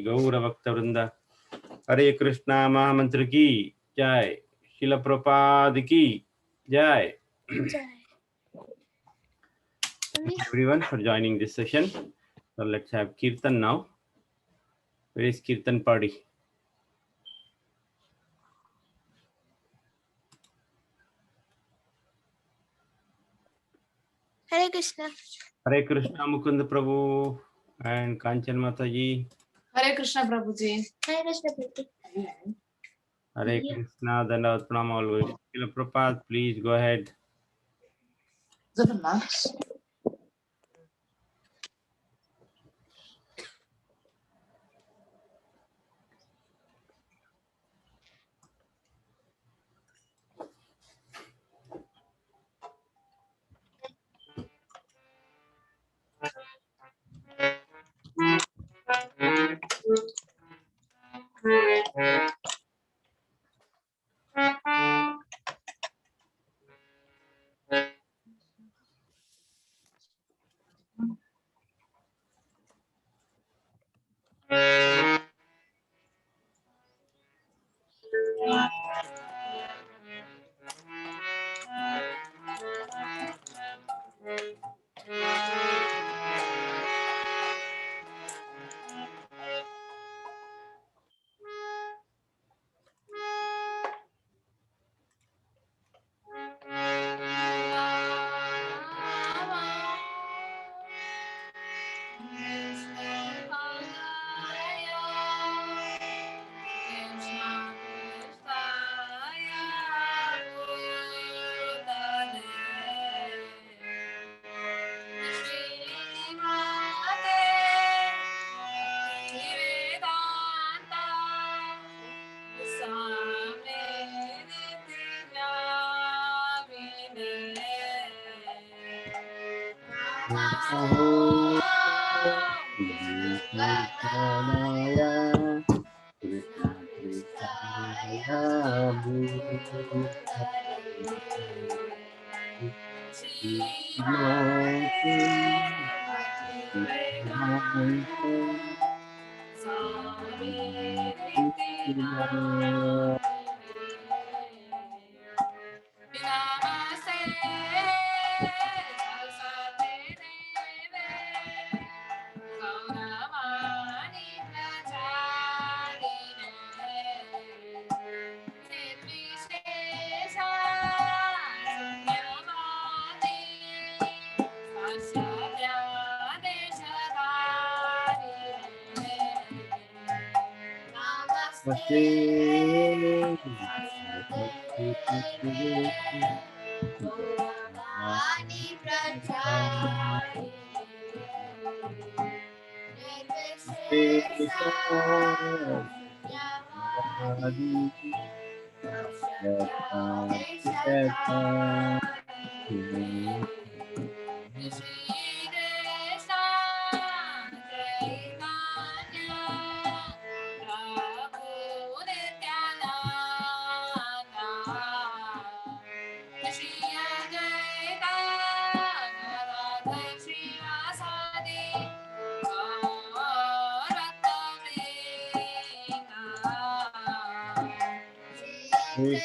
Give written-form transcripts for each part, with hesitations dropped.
गौर भक्त वृंदा। हरे कृष्णा महामंत्र की जय। शिल प्रपाद की जय। Everyone for joining this session. So let's have Kirtan now. Where is Kirtan party? Hare Krishna. Hare Krishna Mukund Prabhu and Kanchan Mata ji. Hare Krishna Prabhuji. Hare Krishna Prabhu. Hare Krishna Dandavat Pranam always. Shila Prabhupada, please go ahead. Hare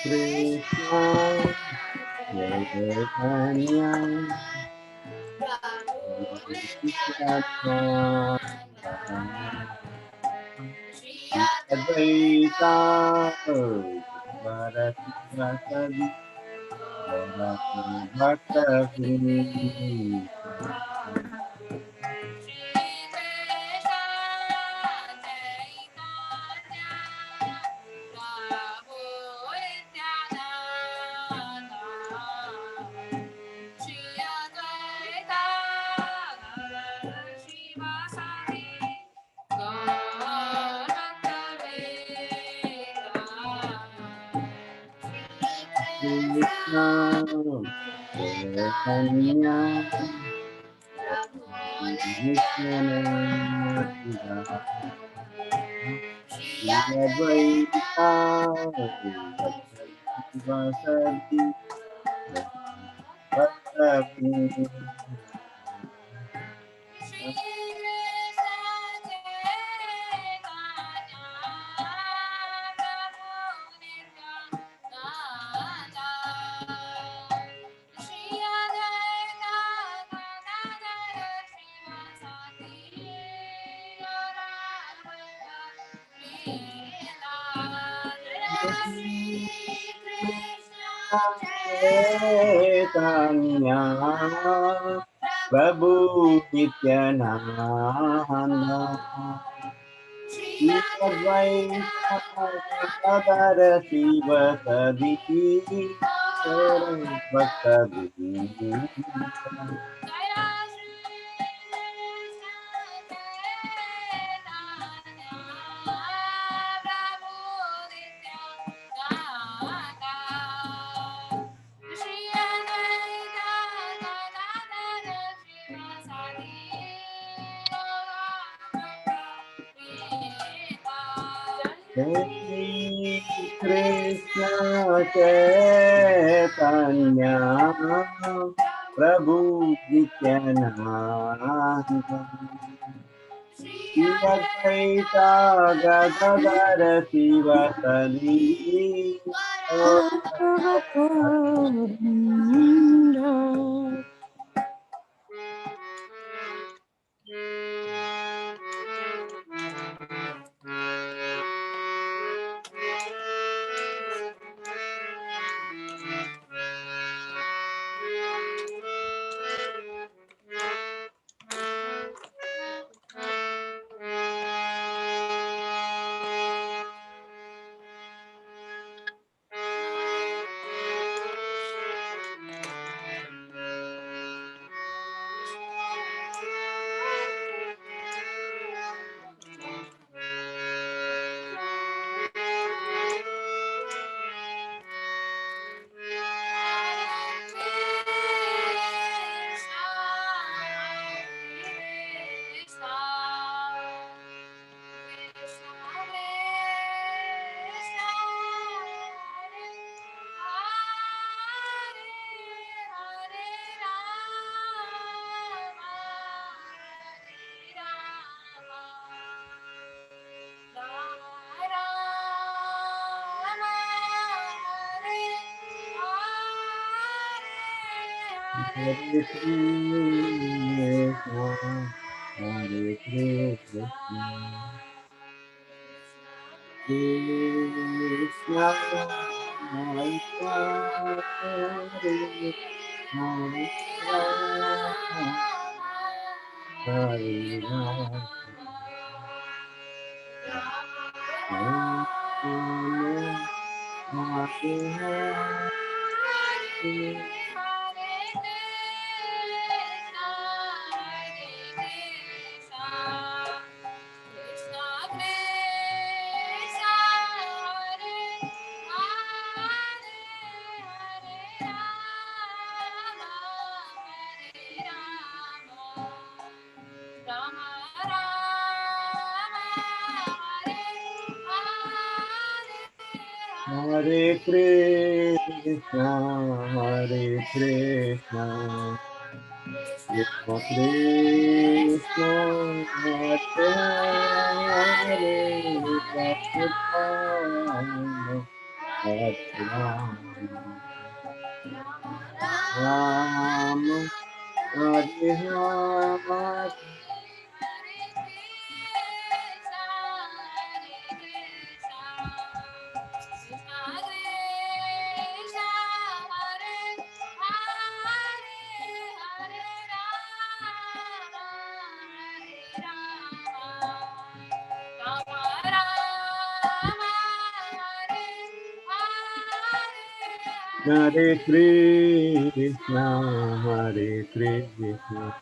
Krishna, Jai Chaitanya, Advaita, Bharati Vasadi, Bhakta Krishna, Chaitanya, Nityananda, Advaita, Vasadi, Bhakta चैतन्य प्रभु नित्यानंद श्री अद्वैत गदाधर शिव सदी भक्त Jai Krishna Chaitanya Prabhu Nityananda Shri Advaita Gadadhar Sivasadi Hare Krishna, Hare Krishna, Krishna Hare Hare Hare Rama, Rama Hare Hare Hare Krishna, Hare Krishna, Krishna Krishna, Hare Hare, Hare Rama, Hare Rama, Rama Hare Hare. Hare Krishna, Hare Krishna,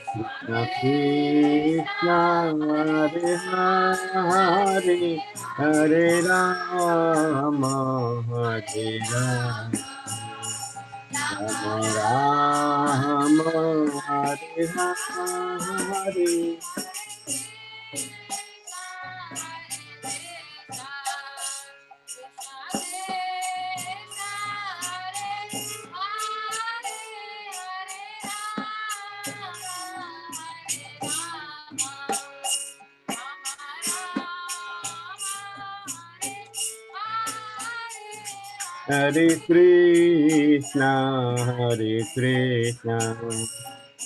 Krishna Krishna, Hare Hare, Hare Rama, Hare Rama, Rama Rama, Hare Hare. Hare Krishna, Hare Krishna,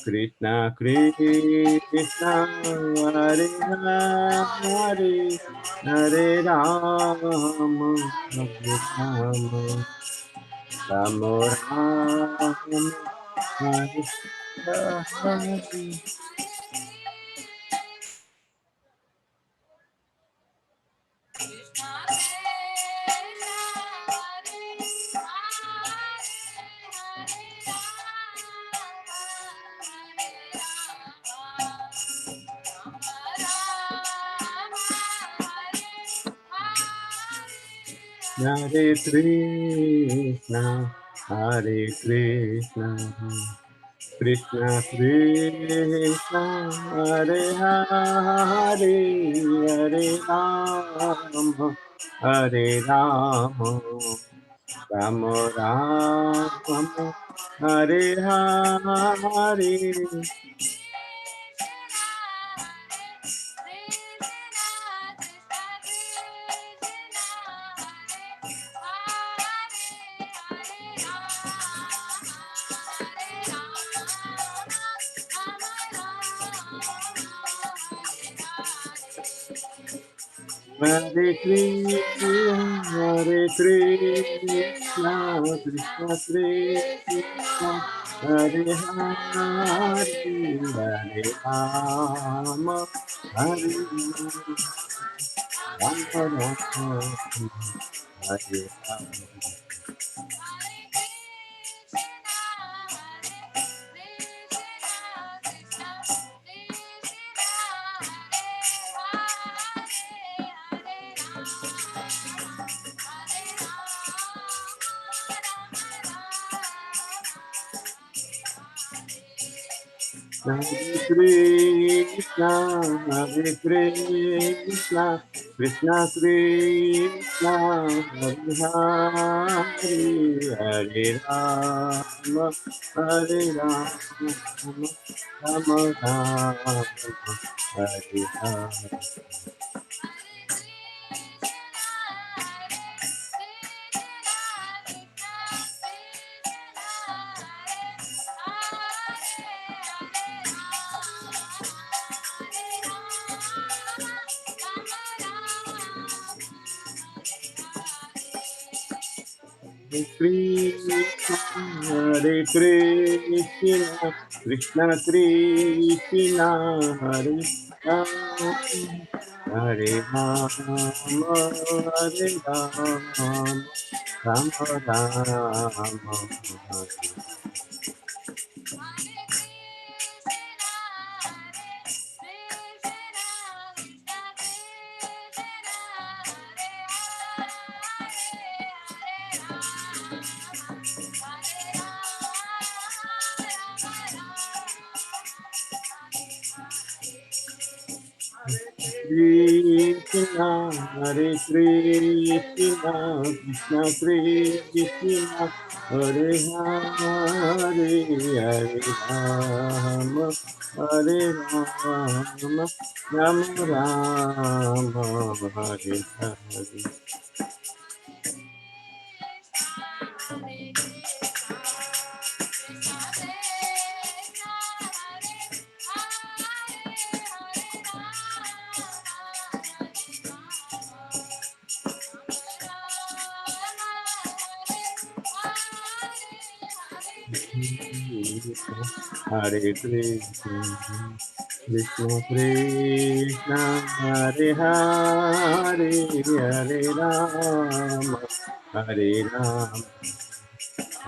Krishna Krishna Hare Hare Hare Rama Hare Rama Rama Rama Hare Hare. Hare Krishna, Hare Krishna, Krishna Krishna, Hare Hare, Hare Rama, Hare Rama, Rama Rama, Hare Hare. Hare Krishna, Hare Krishna, Krishna Krishna, Hare Hare, Hare Rama, Hare Rama, Rama Hare Hare. Hare Krishna, Hare Krishna, Krishna Krishna, Hare Hare, Hare Rama, Hare Rama, Rama Rama, Hare Hare. Hare Krishna, Hare Krishna, Krishna Krishna, Hare Rama, Hare Rama, Hare Rama, Rama Rama, Hare. Krishna, Hare Krishna, Krishna Krishna, Hare Hare, Hare Rama, Hare Rama, Rama Rama, Hare Hare. Hare Krishna, Krishna Krishna, Hare Hare, Hare Rama, Hare Rama,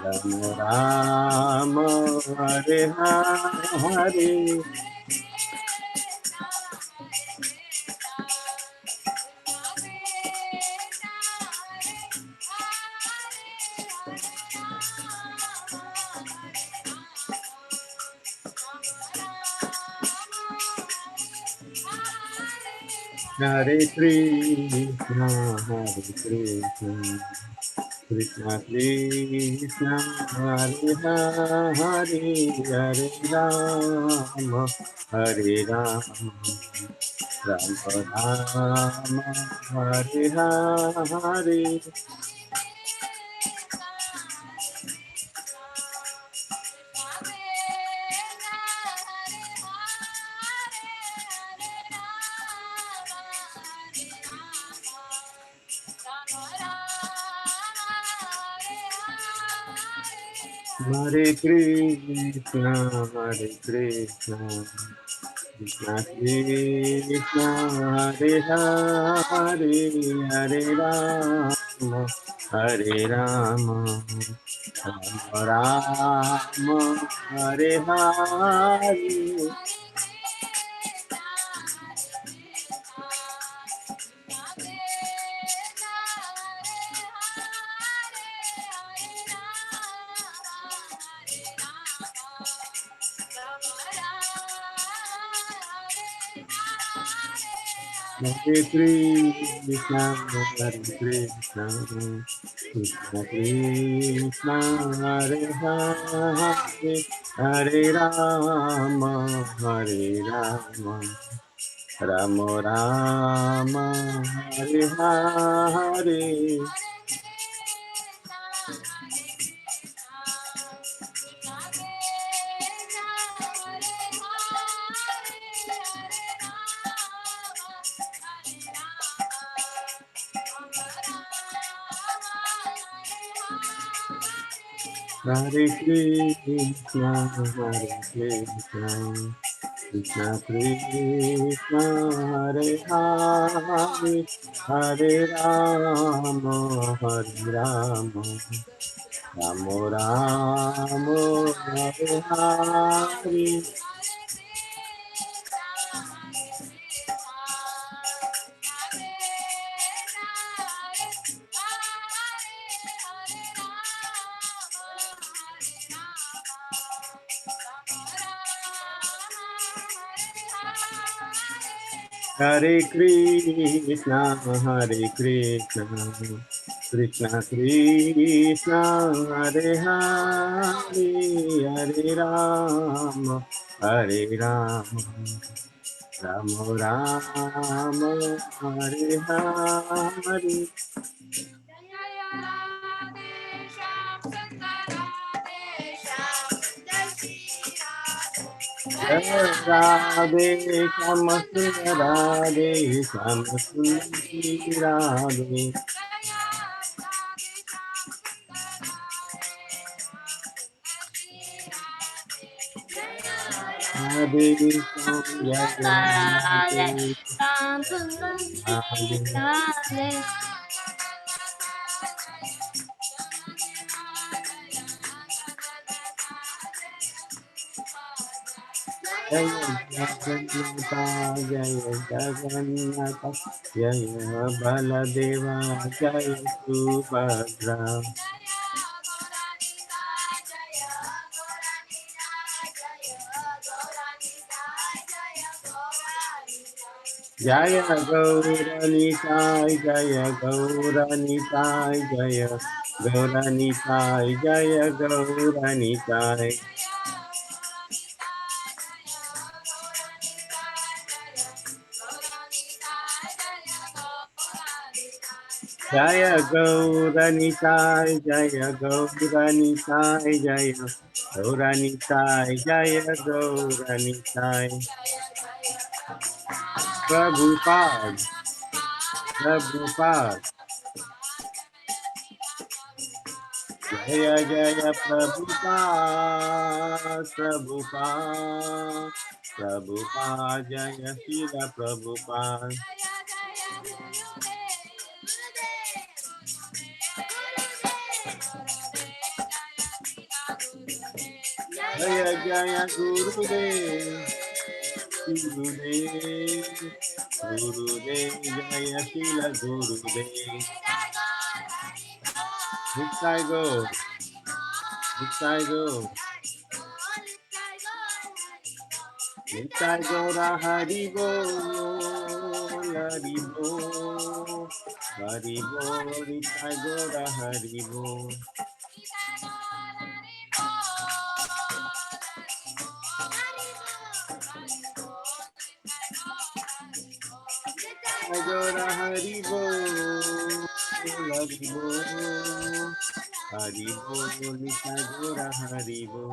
Rama Rama, Hare Hare. Hare Krishna, Hare Krishna, Krishna Krishna, Hare Hare, Hare Rama, Hare Rama, Rama Rama, Hare Hare. Hare Krishna, Hare Krishna, Krishna Krishna, Hare Hare, Hare Rama, Hare Rama, Rama Rama, Hare Hare. Hare Krishna, Hare Krishna, Krishna Krishna, Hare Hare, Hare Rama, Hare Rama, Rama Rama, Hare Hare. Hare Krishna, Hare Krishna, Krishna Krishna, Hare Hare, Hare Rama, Hare Rama, Rama Rama, Hare Hare. Hare Krishna, Hare Krishna, Krishna Krishna, Hare Hare, Hare Rama, Hare Rama, Rama Rama, Hare Hare. Radhe Shama Sundar Radhe Shama Sundari Radhe Radhe Shama Radhe, Radhe Shyam Sundar Radhe Radhe. Jaya Jagannatha Jaya Jagannatha Jaya Baladeva Jaya Subhadra Jaya Gauranitai Jaya Gauranitai Jaya Gauranitai Jaya Gauranitai Jaya Gauranitai Jaya Gauranitai Jaya Gauranitai Jaya Gauranitai Prabhupada Prabhupada Jaya Jaya Prabhupada Prabhupada Prabhupada Jaya Shila Prabhupada Jaya Jaya Gurudev Gurudev Gurudev Jaya Shila Gurudev Nitai Go Nitai Go Nitai Gora Haribo Haribo Haribo Nitai Gora Haribo Nitai Gora Haribo Haribo Haribo Nitai Gora Haribo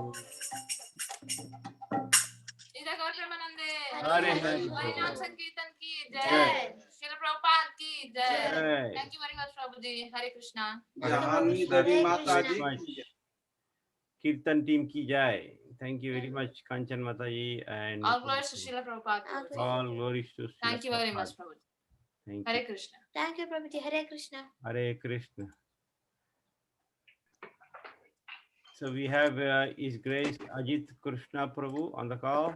इधर गौर प्रेमानंदे Hare Hare हरिनाम संकीर्तन की जय। जय श्रील प्रभुपाद की जय जय। Thank you very much प्रभु जी हरे कृष्णा जानी देवी माता जी Bye. Kirtan team ki jai. Thank you very much, Kanchan Mataji, and All glories to Srila Prabhupada. All glories. all glories to Srila Thank you very Prabhupada. much, Prabhuji. Thank Hare you. Krishna. Thank you, Prabhuji. Hare Krishna. Hare Krishna. So we have His Grace Ajit Krishna Prabhu on the call.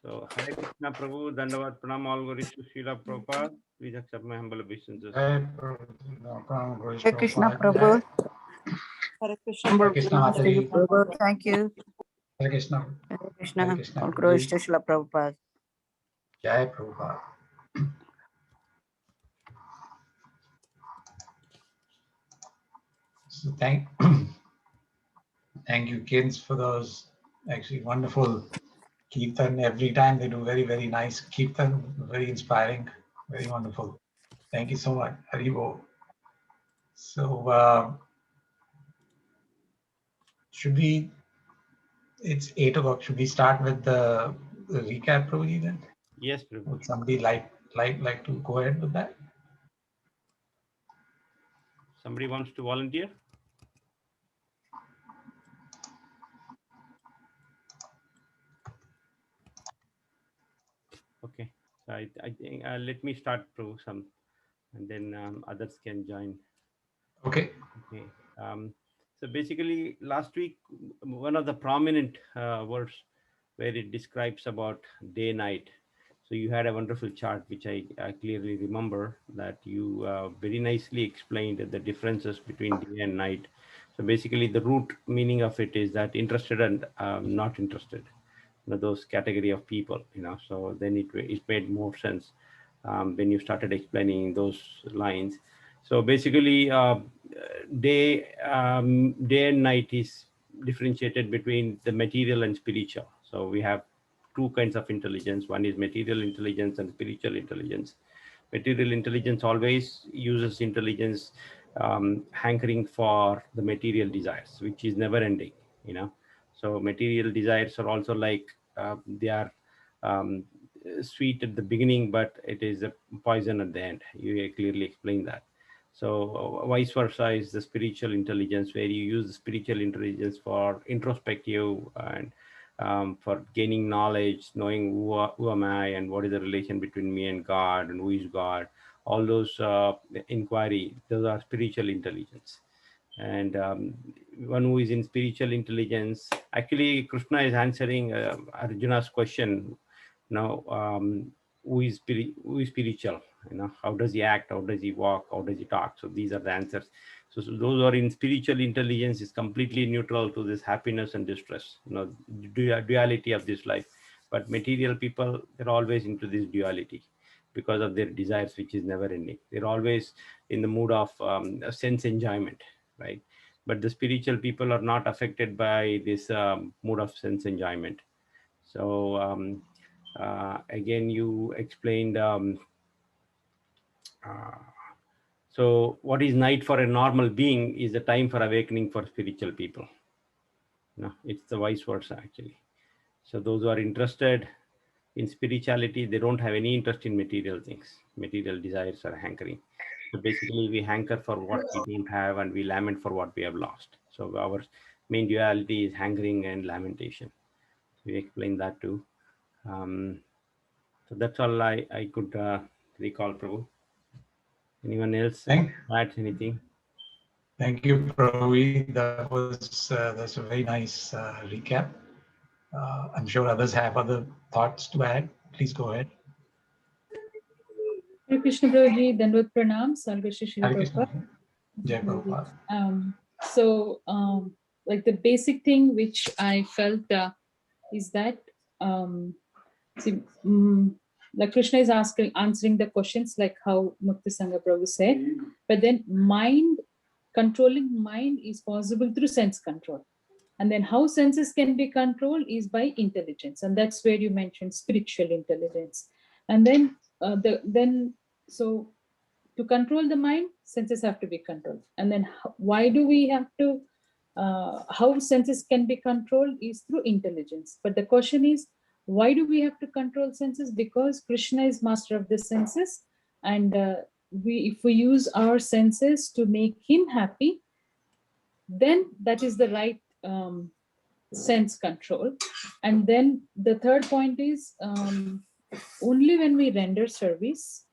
So Hare Krishna Prabhu, Dandavat Pranam, all glories to Srila Prabhupada. Please accept my humble obeisances. Hare Krishna Prabhu. Prabhu. Hare Krishna. Hare Krishna Mataji. Prabhu, thank you. Hare Krishna. Hare Hare Krishna. Krishna All glories Prabhuji. to Srila Prabhupada. Jai Prabhupada. So thank you kids for those actually wonderful kirtan. Every time they do very, very nice kirtan, very inspiring, very wonderful. Thank you so much. Haribo. So should we, it's 8 o'clock. Should we start with the recap, Prabhuji then? Yes, Prabhu. Would somebody like to go ahead with that? Somebody wants to volunteer? Okay. So I think let me start, Prabhu, and then others can join. Okay. Okay. So basically, last week, one of the prominent words where it describes about day night. So you had a wonderful chart, which I clearly remember that you very nicely explained the differences between day and night. So basically, the root meaning of it is that interested and not interested. Those category of people. So then it made more sense when you started explaining those lines. So basically, day and night is differentiated between the material and spiritual. So we have two kinds of intelligence. One is material intelligence and spiritual intelligence. Material intelligence always uses intelligence hankering for the material desires, which is never ending. So material desires are also like they are sweet at the beginning, but it is a poison at the end. You clearly explain that. So vice versa is the spiritual intelligence, where you use the spiritual intelligence for introspective and for gaining knowledge, knowing who am I and what is the relation between me and God and who is God. All those inquiry, those are spiritual intelligence. And one who is in spiritual intelligence, actually Krishna is answering Arjuna's question. Who is spiritual? How does he act? How does he walk? How does he talk? So these are the answers. So those who are in spiritual intelligence is completely neutral to this happiness and distress, duality of this life. But material people, they're always into this duality because of their desires, which is never ending. They're always in the mood of sense enjoyment, right? But the spiritual people are not affected by this mood of sense enjoyment. So again, you explained. So what is night for a normal being is a time for awakening for spiritual people. No, it's the vice versa actually. So those who are interested in spirituality, they don't have any interest in material things. Material desires are hankering. So basically we hanker for what we don't have and we lament for what we have lost. So our main duality is hankering and lamentation. We explained that too. So that's all I could recall, Prabhu. Anyone else add anything? Thank you, Prabhu. That's a very nice recap. I'm sure others have other thoughts to add. Please go ahead. Hare Krishna Prabhuji, Dandavad Pranam, Salveshri Shri Hare Krishna. Prabhupada. Jai Prabhupada. So, like the basic thing which I felt is that like Krishna is answering the questions like how Mukti Sangha Prabhu said, but then controlling mind is possible through sense control. And then how senses can be controlled is by intelligence. And that's where you mentioned spiritual intelligence. And then, so to control the mind, senses have to be controlled. And then why do we have to, how senses can be controlled is through intelligence. But the question is, why do we have to control senses? Because Krishna is master of the senses. And if we use our senses to make him happy, then that is the right sense control. And then the third point is only when we render service,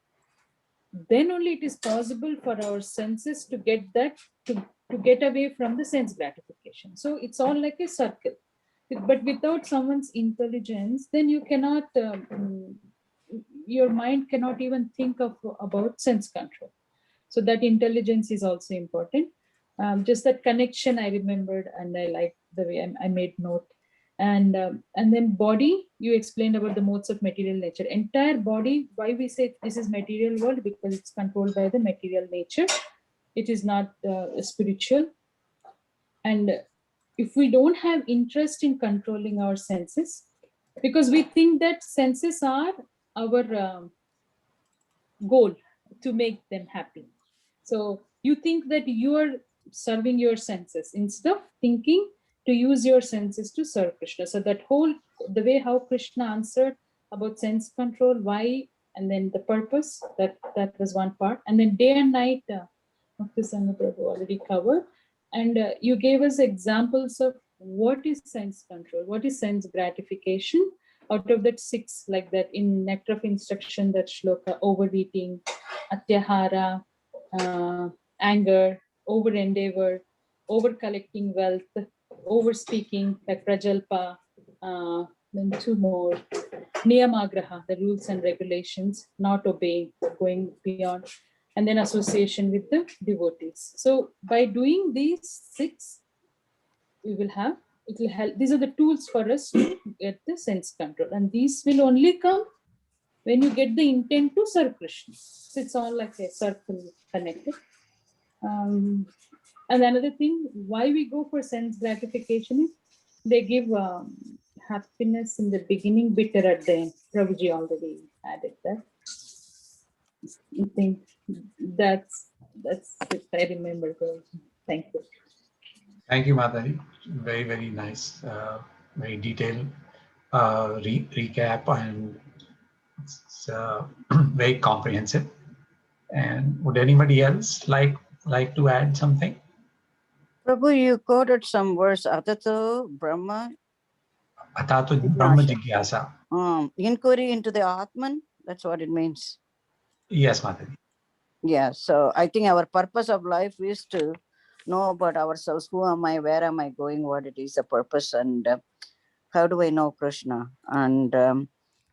then only it is possible for our senses to get that, to get away from the sense gratification. So it's all like a circle. But without someone's intelligence, then you cannot, your mind cannot even think about sense control. So that intelligence is also important. Just that connection I remembered, and I like the way I made note. And then body, you explained about the modes of material nature. Entire body, why we say this is material world, because it's controlled by the material nature. It is not spiritual. And if we don't have interest in controlling our senses, because we think that senses are our goal to make them happy. So you think that you are serving your senses instead of thinking to use your senses to serve Krishna. So that whole, the way how Krishna answered about sense control, why, and then the purpose, that was one part. And then day and night, Bhakti Sangha Prabhu already covered. And you gave us examples of what is sense control, what is sense gratification. Out of that 6, like that in Nectar of Instruction, that shloka, overeating, atyahara, anger, over endeavor, over collecting wealth, over speaking, like prajalpa, then 2 more, niyamagraha, the rules and regulations, not obeying, going beyond, and then association with the devotees. So by doing these 6, we will have, it will help. These are the tools for us to get the sense control, and these will only come when you get the intent to serve Krishna. So it's all like a circle connected. And another thing, why we go for sense gratification is they give happiness in the beginning, bitter at the end. Prabhuji already added that. I think that's it. I remember. Thank you. Thank you, Mataji. Very, very nice, very detailed recap, and it's very comprehensive. And would anybody else like to add something? Prabhu, you quoted some verse, Atato Brahma, Atato Brahma Jigyasa. inquiry into the Atman. That's what it means. Yes, Mataji. Yeah, so I think our purpose of life is to know about ourselves. Who am I? Where am I going? What it is, the purpose, and how do I know Krishna, and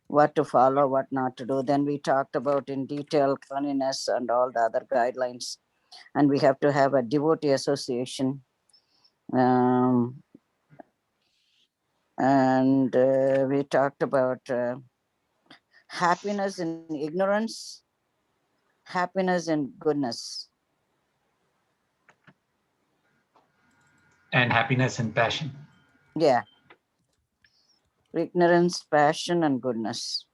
what to follow, what not to do. Then we talked about in detail cleanliness and all the other guidelines. And we have to have a devotee association. And we talked about happiness in ignorance, happiness in goodness. And happiness and passion. Yeah. Ignorance, passion, and goodness.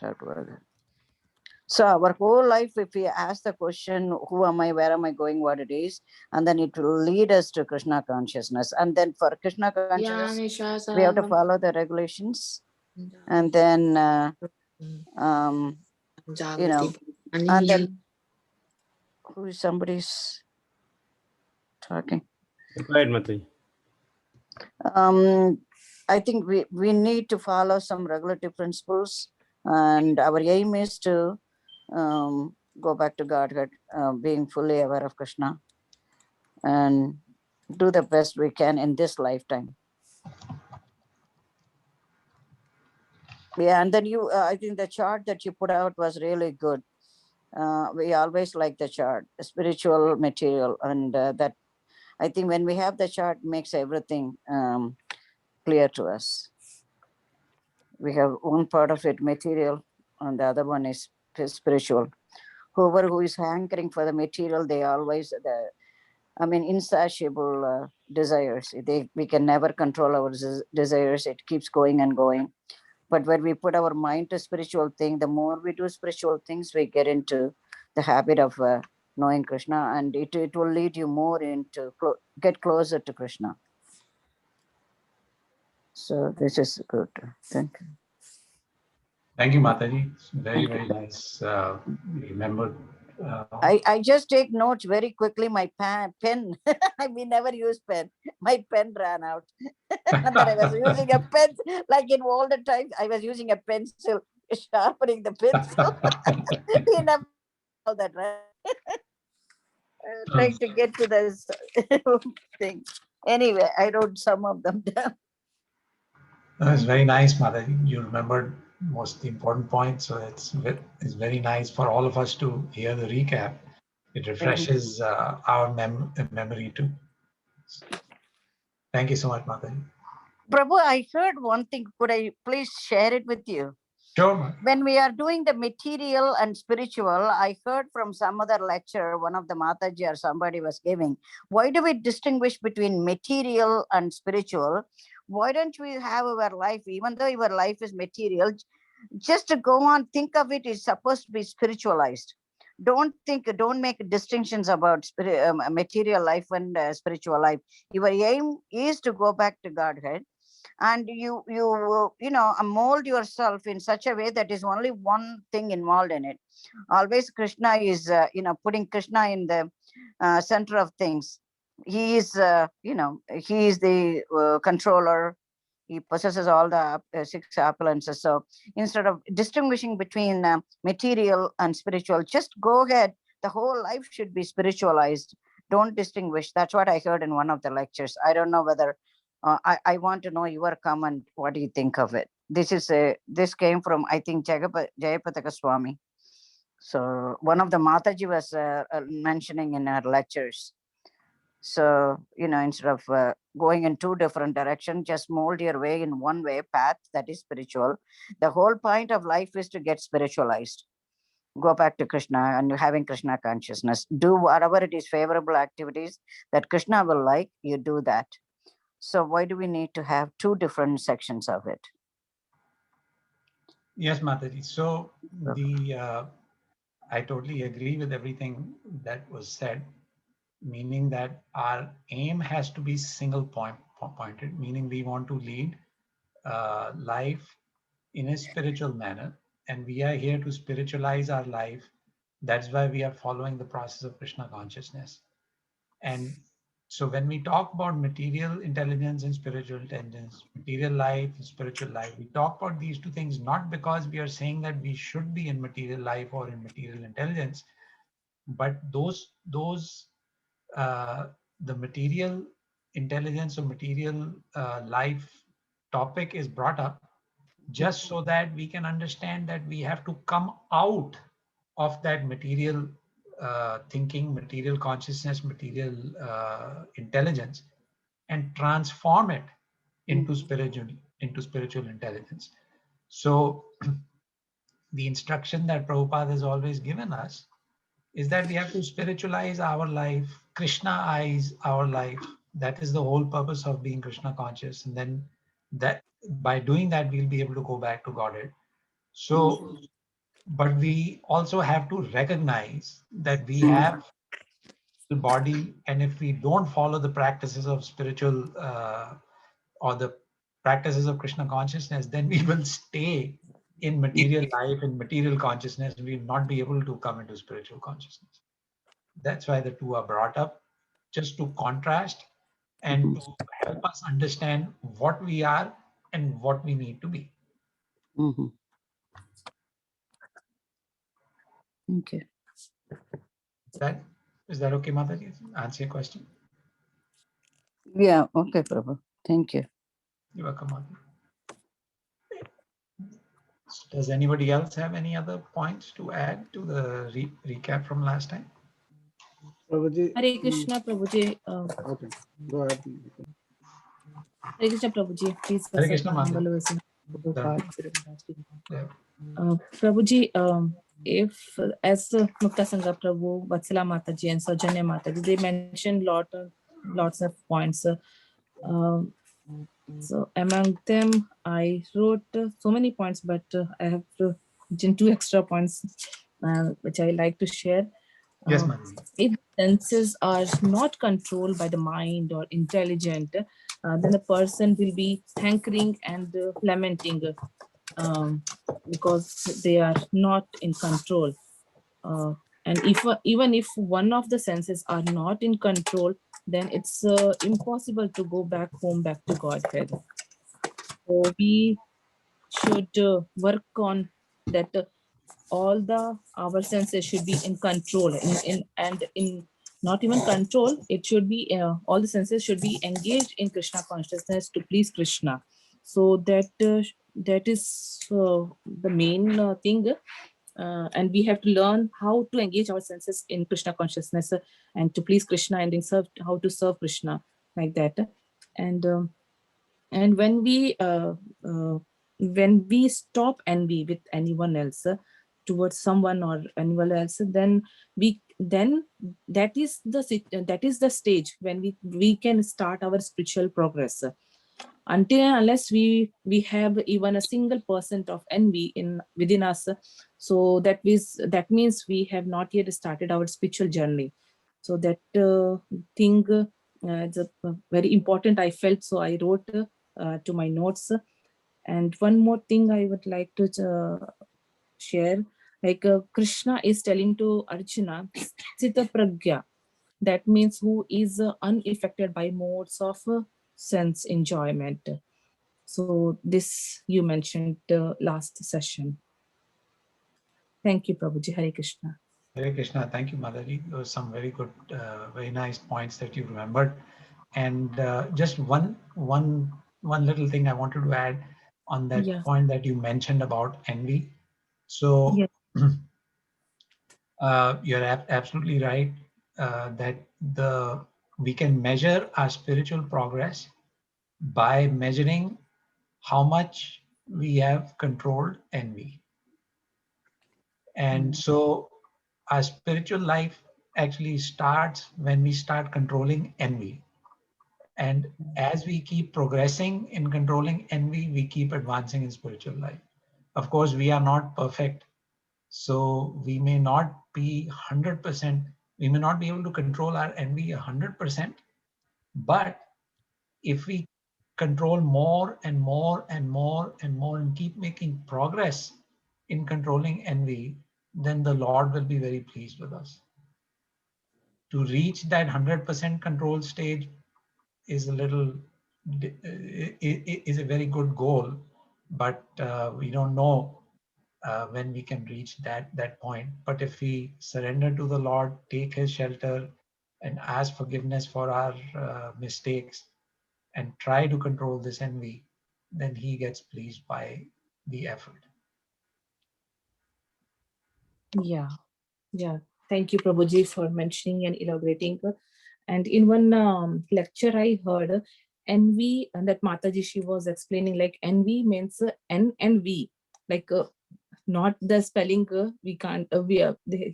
Talked about that. So our whole life, if we ask the question, who am I, where am I going, what it is, and then it will lead us to Krishna consciousness. And then for Krishna consciousness, we have to follow the regulations. And then, and then who is somebody's talking? Go ahead, Mataji. I think we need to follow some regulative principles, and our aim is to go back to Godhead, being fully aware of Krishna, and do the best we can in this lifetime. Yeah, and then I think the chart that you put out was really good. We always like the chart, spiritual material, and that I think when we have the chart, makes everything clear to us. We have one part of it material, and the other one is spiritual. Whoever who is hankering for the material, they always insatiable desires. We can never control our desires. It keeps going and going. But when we put our mind to spiritual thing, the more we do spiritual things, we get into the habit of knowing Krishna, and it will lead you more into get closer to Krishna. So this is good. Thank you. Thank you, Mataji. It's very, very nice. Remember. I just take notes very quickly. My pen, we never use pen. My pen ran out. And then I was using a pen, like in olden times, I was using a pencil, sharpening the pencil. You never know that, right? Trying to get to this thing. Anyway, I wrote some of them down. That was very nice, Mother. You remembered most of the important points, so it's very nice for all of us to hear the recap. It refreshes our memory too. Thank you so much, Mother. Prabhu, I heard one thing. Could I please share it with you? Sure, Mother. When we are doing the material and spiritual, I heard from some other lecture, one of the Mataji or somebody was giving, why do we distinguish between material and spiritual? Why don't we have our life, even though your life is material, just to go on, think of it is supposed to be spiritualized. Don't make distinctions about material life and spiritual life. Your aim is to go back to Godhead, and you mold yourself in such a way that is only one thing involved in it. Always Krishna is putting Krishna in the center of things. He is he is the controller. He possesses all the 6 opulences. So instead of distinguishing between material and spiritual, just go ahead. The whole life should be spiritualized. Don't distinguish. That's what I heard in one of the lectures. I don't know whether I want to know your comment. What do you think of it? This came from, I think, Jayapataka Swami. So one of the Mataji was mentioning in her lectures. So, instead of going in 2 different directions, just mold your way in one way path that is spiritual. The whole point of life is to get spiritualized. Go back to Krishna and having Krishna consciousness. Do whatever it is favorable activities that Krishna will like, you do that. So why do we need to have 2 different sections of it? Yes, Mataji. So I totally agree with everything that was said, meaning that our aim has to be single pointed, meaning we want to lead life in a spiritual manner, and we are here to spiritualize our life. That's why we are following the process of Krishna consciousness. And so when we talk about material intelligence and spiritual intelligence, material life and spiritual life, we talk about these 2 things not because we are saying that we should be in material life or in material intelligence, but the material intelligence or material life topic is brought up just so that we can understand that we have to come out of that material thinking, material consciousness, material intelligence, and transform it into spiritual intelligence. So the instruction that Prabhupada has always given us is that we have to spiritualize our life, Krishna-ize our life. That is the whole purpose of being Krishna conscious. And then that by doing that, we'll be able to go back to Godhead. So, but we also have to recognize that we have the body, and if we don't follow the practices of spiritual or the practices of Krishna consciousness, then we will stay in material life, in material consciousness, and we will not be able to come into spiritual consciousness. That's why the 2 are brought up, just to contrast and to help us understand what we are and what we need to be. Okay. Is that okay, Mataji? Answer your question? Yeah, okay, Prabhu. Thank you. You're welcome, Mataji. Does anybody else have any other points to add to the recap from last time? Prabhuji, Hare Krishna, Prabhuji. okay, go ahead. Hare Krishna, Prabhuji. Please. Hare Krishna, Mataji. Prabhuji, if as Mukta Sangha Prabhu, Vatsala Mataji and Saujanya Mataji, they mentioned lots of points. So among them, I wrote so many points, but I have 2 extra points which I like to share. Yes, Mataji. If senses are not controlled by the mind or intelligent, then the person will be hankering and lamenting because they are not in control. And if even if one of the senses are not in control, then it's impossible to go back home, back to Godhead. So we should work on that. All our senses should be in control, in not even control. It should be all the senses should be engaged in Krishna consciousness to please Krishna. So that is the main thing. And we have to learn how to engage our senses in Krishna consciousness and to please Krishna, and in how to serve Krishna, like that. And when we stop envy with anyone else, towards someone or anyone else, then that is the stage when we can start our spiritual progress. Until and unless we have even a single % of envy within us, so that means we have not yet started our spiritual journey. So that thing is very important, I felt. So I wrote to my notes. And one more thing I would like to share, like Krishna is telling to Arjuna, Sthita Pragya, that means who is unaffected by modes of sense enjoyment. So this you mentioned last session. Thank you, Prabhuji. Hare Krishna. Hare Krishna. Thank you, Mataji. Those some very good, very nice points that you remembered. And just one little thing I wanted to add on that point that you mentioned about envy. So you're absolutely right that we can measure our spiritual progress by measuring how much we have controlled envy. And so our spiritual life actually starts when we start controlling envy. And as we keep progressing in controlling envy, we keep advancing in spiritual life. Of course, we are not perfect. So we may not be 100%, we may not be able to control our envy 100%. But if we control more and more and more and more and keep making progress in controlling envy, then the Lord will be very pleased with us. To reach that 100% control stage is a very good goal, but we don't know when we can reach that point. But if we surrender to the Lord, take his shelter and ask forgiveness for our mistakes and try to control this envy, then he gets pleased by the effort. Yeah. Thank you, Prabhuji, for mentioning and elaborating. And in one lecture I heard, envy, and that Mataji, she was explaining, like envy means N and V, like not the spelling. We can't,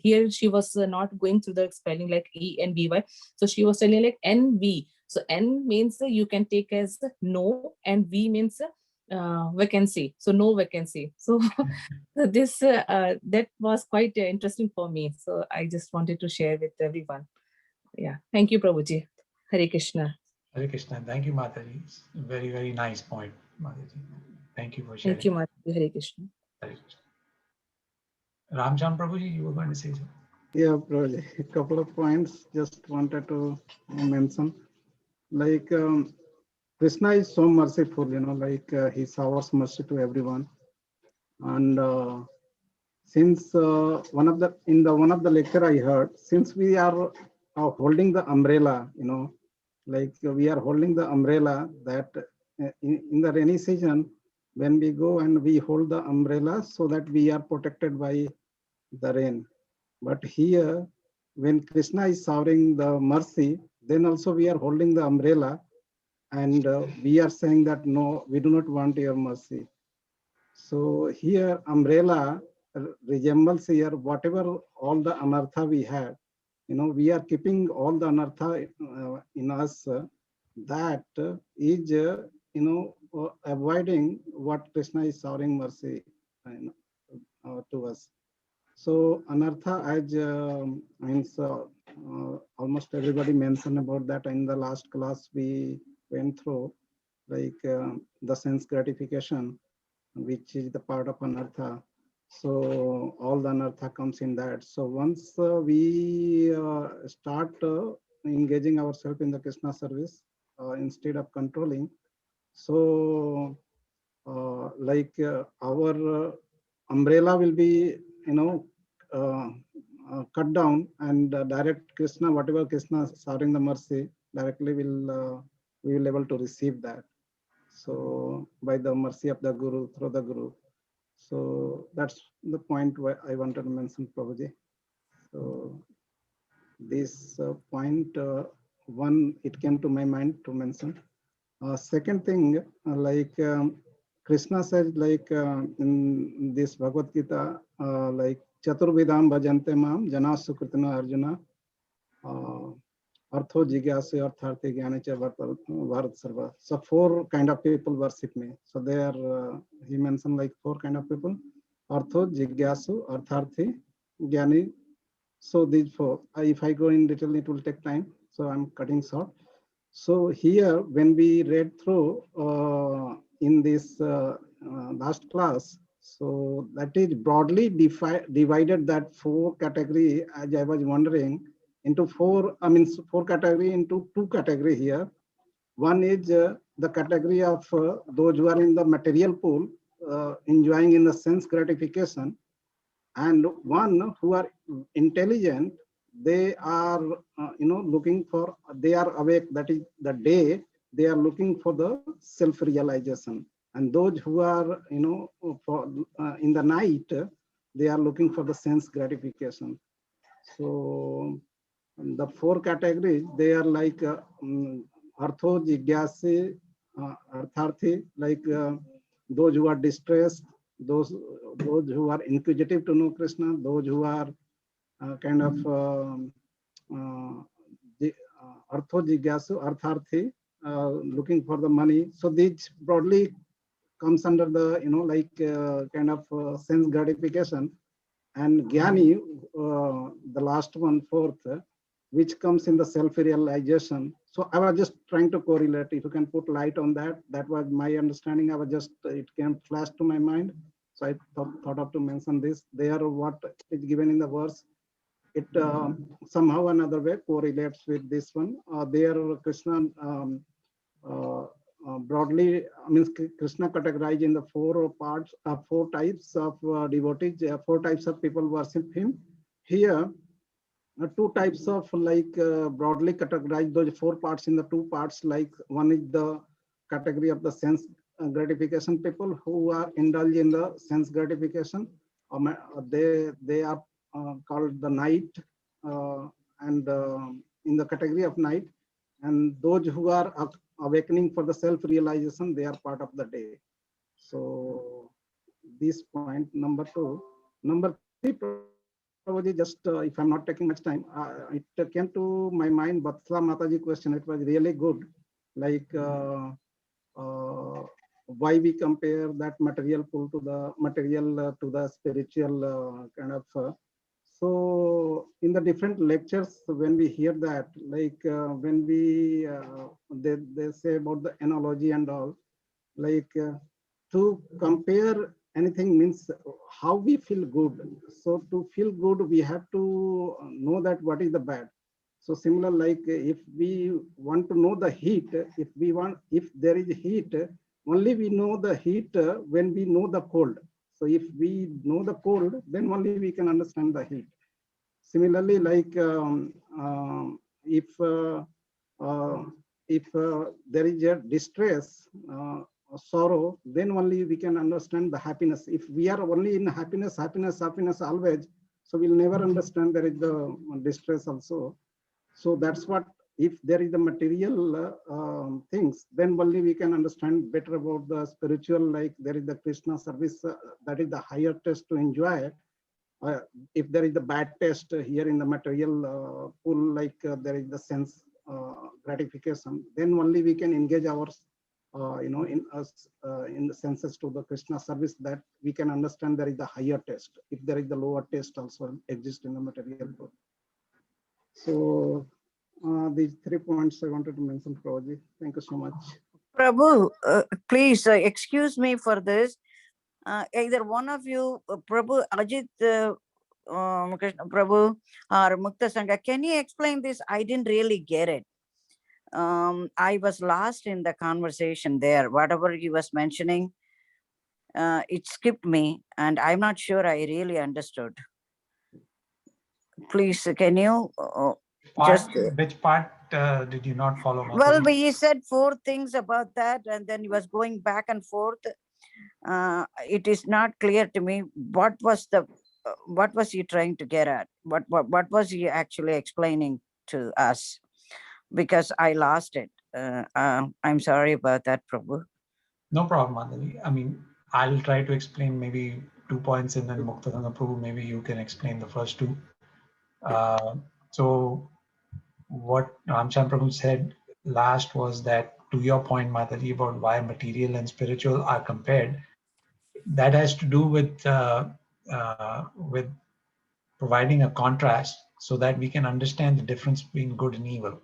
here she was not going through the spelling like E and B Y. So she was telling like NV. So N means you can take as no, and V means vacancy. So no vacancy. So this that was quite interesting for me. So I just wanted to share with everyone. Yeah. Thank you, Prabhuji. Hare Krishna. Hare Krishna. Thank you, Mataji. Very, very nice point, Mataji. Thank you for sharing. Thank you, Mataji. Hare Krishna. Hare Krishna. Ramchan Prabhuji, you were going to say something? Yeah, Prabhuji, a couple of points just wanted to mention. Like Krishna is so merciful, like he showers mercy to everyone. And since one of the lecture I heard, since we are holding the umbrella, like we are holding the umbrella, that in the rainy season, when we go and we hold the umbrella so that we are protected by the rain. But here, when Krishna is showering the mercy, then also we are holding the umbrella, and we are saying that no, we do not want your mercy. So here umbrella resembles here whatever all the anartha we had. We are keeping all the anartha in us. That is, avoiding what Krishna is showering mercy to us. So anartha, as means almost everybody mentioned about that in the last class we went through, like the sense gratification, which is the part of anartha. So all the anartha comes in that. So once we start engaging ourselves in the Krishna service instead of controlling, so our umbrella will be, uh, cut down, and direct Krishna, whatever Krishna serving the mercy, directly we will able to receive that. So by the mercy of the Guru, through the Guru. So that's the point where I wanted to mention, Prabhuji. So this point one, it came to my mind to mention. Second thing, Krishna says, in this Bhagavad Gita, Chaturvidam bhajante mam jana sukritana arjuna artho jigyasu artharthi jnani cha bharat sarva. So four kind of people worship me. So there he mentioned like four kind of people: artho jigyasu artharthi jnani. So these four, if I go in detail it will take time, so I'm cutting short. So here when we read through in this last class, so that is broadly divided that four category, as I was wondering, into four, four category into two category here. One is the category of those who are in the material pool, enjoying in the sense gratification, and one who are intelligent. They are looking for, they are awake, that is the day, they are looking for the self-realization. And those who are for in the night, they are looking for the sense gratification. So the four categories, they are like artho jigyasi artharthi, like those who are distressed, those who are inquisitive to know Krishna, those who are kind of artho jigyasu artharthi, looking for the money. So these broadly comes under the kind of sense gratification. And jnani, the last one, fourth, which comes in the self-realization. So I was just trying to correlate. If you can put light on that, that was my understanding. I was just, it came flash to my mind. So I thought of to mention this. There, what is given in the verse, it somehow another way correlates with this one. There Krishna broadly, Krishna categorized in the four parts, four types of devotees, four types of people worship him. Here, two types of broadly categorized those four parts in the two parts. Like one is the category of the sense gratification people who are indulged in the sense gratification. They are called the night, and in the category of night. And those who are awakening for the self-realization, they are part of the day. So this point number two. Number three, probably just if I'm not taking much time, it came to my mind, Vatsa Mataji question. It was really good. Like why we compare that material pull to the material to the spiritual kind of. So in the different lectures, when we hear that, like when we they say about the analogy and all, like to compare anything means how we feel good. So to feel good, we have to know that what is the bad. So similar, like if we want to know the heat, if there is heat, only we know the heat when we know the cold. So if we know the cold, then only we can understand the heat. Similarly, like if there is a distress, sorrow, then only we can understand the happiness. If we are only in happiness always, so we'll never understand there is the distress also. So that's what, if there is the material things, then only we can understand better about the spiritual, like there is the Krishna service, that is the higher test to enjoy. If there is the bad test here in the material pool, like there is the sense gratification, then only we can engage our, in the senses to the Krishna service, that we can understand there is the higher test. If there is the lower test also exist in the material pool. So these 3 points I wanted to mention, Prabhuji. Thank you so much. Prabhu, please excuse me for this. Either one of you, Prabhu, Ajit, Krishna Prabhu, or Mukta Sangha, can you explain this? I didn't really get it. I was lost in the conversation there. Whatever he was mentioning, it skipped me, and I'm not sure I really understood. Please, can you just? Which part did you not follow, Well, Mataji? he said 4 things about that, and then he was going back and forth. It is not clear to me what was he trying to get at? What was he actually explaining to us? Because I lost it. I'm sorry about that, Prabhu. No problem, Madhavi. I mean, I'll try to explain maybe 2 points, and then Muktasanga Prabhu, maybe you can explain the first 2. So what Ramchan Prabhu said last was that, to your point, Madhavi, about why material and spiritual are compared, that has to do with providing a contrast so that we can understand the difference between good and evil.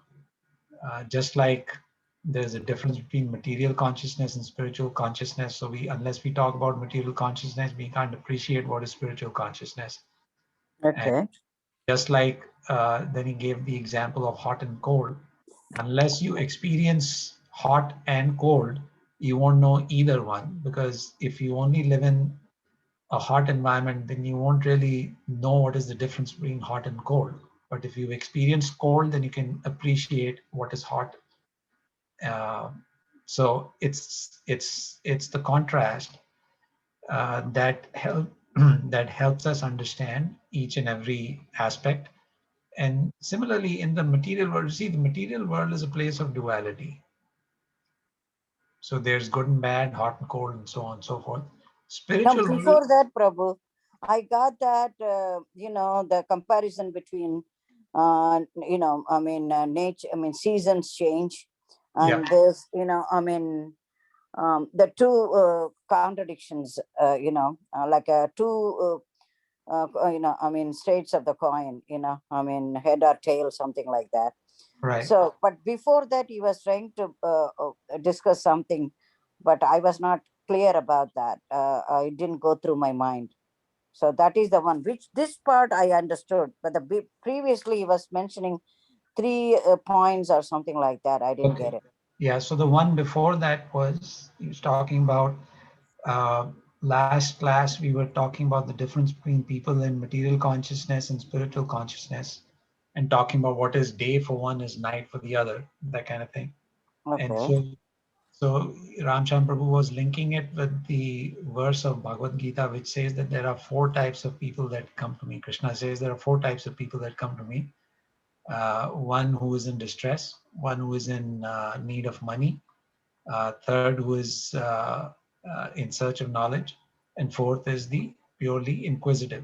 Just like there's a difference between material consciousness and spiritual consciousness. So unless we talk about material consciousness, we can't appreciate what is spiritual consciousness. Okay. And just like then he gave the example of hot and cold. Unless you experience hot and cold, you won't know either one, because if you only live in a hot environment, then you won't really know what is the difference between hot and cold. But if you experience cold, then you can appreciate what is hot. So it's the contrast that helps us understand each and every aspect. And similarly, in the material world, you see, the material world is a place of duality. So there's good and bad, hot and cold, and so on and so forth. Spiritual Now, world, before that, Prabhu, I got that, the comparison between, nature, seasons change. And there's, the 2 contradictions, like 2, states of the coin, head or tail, something like that. right? So, but before that, he was trying to discuss something, but I was not clear about that. It didn't go through my mind. So that is the one, which this part I understood, but previously he was mentioning 3 points or something like that. I didn't get it. Yeah, so the one before that he was talking about, last class we were talking about the difference between people in material consciousness and spiritual consciousness, and talking about what is day for one is night for the other, that kind of thing. Okay. And so Ramchan Prabhu was linking it with the verse of Bhagavad Gita, which says that there are 4 types of people that come to me. Krishna says there are 4 types of people that come to me. One who is in distress, one who is in need of money, third who is in search of knowledge, and fourth is the purely inquisitive.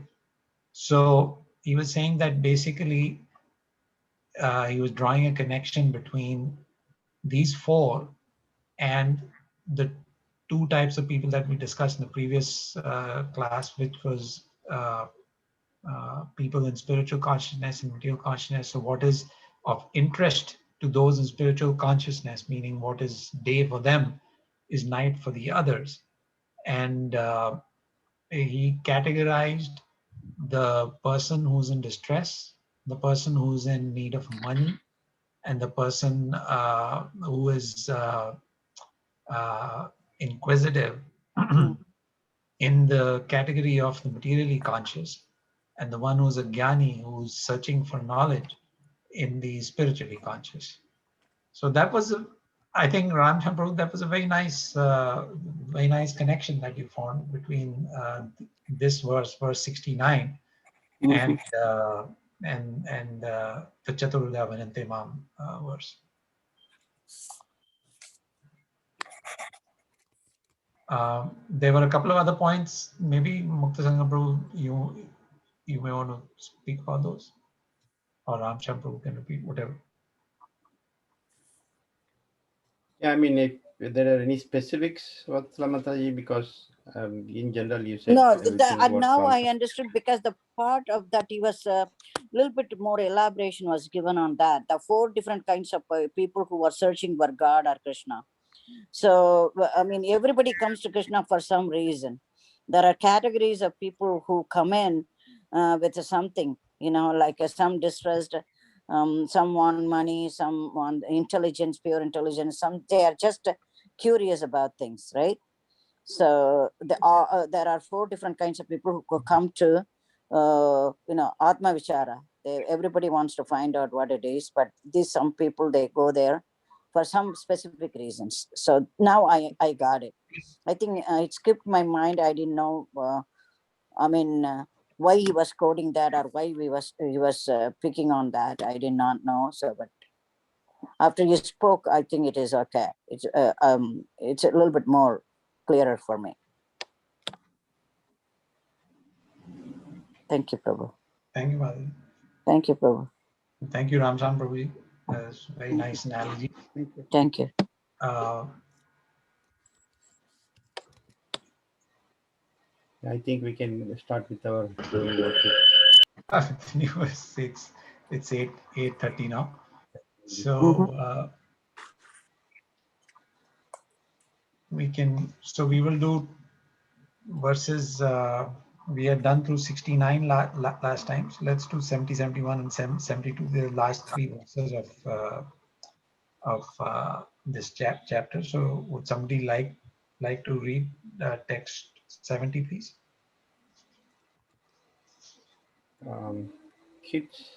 So he was saying that basically he was drawing a connection between these 4 and the 2 types of people that we discussed in the previous class, which was people in spiritual consciousness and material consciousness. So what is of interest to those in spiritual consciousness, meaning what is day for them is night for the others. And he categorized the person who's in distress, the person who's in need of money, and the person who is inquisitive in the category of the materially conscious, and the one who's a jnani, who's searching for knowledge, in the spiritually conscious. So that was, I think, Ramchan Prabhu, that was a very nice connection that you found between this verse 69, and the Chaturudha Vanante Mam verse. There were a couple of other points. Maybe Muktasanga Prabhu, you may want to speak about those, or Ramchan Prabhu can repeat whatever. Yeah, I mean, if there are any specifics, Mataji, because in general you said No, everything was now I constant. understood, because the part of that he was a little bit more elaboration was given on that. The 4 different kinds of people who were searching for God or Krishna. So, everybody comes to Krishna for some reason. there are categories of people who come in with something, like some distressed, some want money, some want intelligence, pure intelligence, some they are just curious about things, right? So there are 4 different kinds of people who could come to Atma Vichara. Everybody wants to find out what it is, but some people, they go there for some specific reasons. So now I got it. I think it skipped my mind. I didn't know, why he was quoting that, or why he was picking on that. I did not know. So, but after you spoke, I think it is okay. It's a little bit more clearer for me. Thank you, Prabhu. Thank you, Madhavi. Thank you, Prabhu. Thank you, Ramzan Prabhu. That's very nice analogy. Thank you. Thank you. I think we can start with our daily worship. It's 8:30 now. So we will do verses. We had done through 69 last time. So let's do 70, 71, and 72. The last 3 verses of this chapter. So would somebody like to read text 70, please? Kids.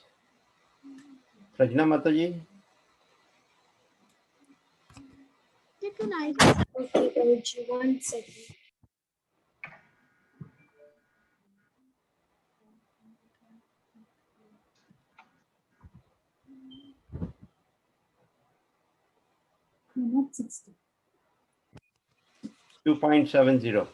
Prajna Mataji. Okay, Prabhuji, 1 second. Not 60. 2.70.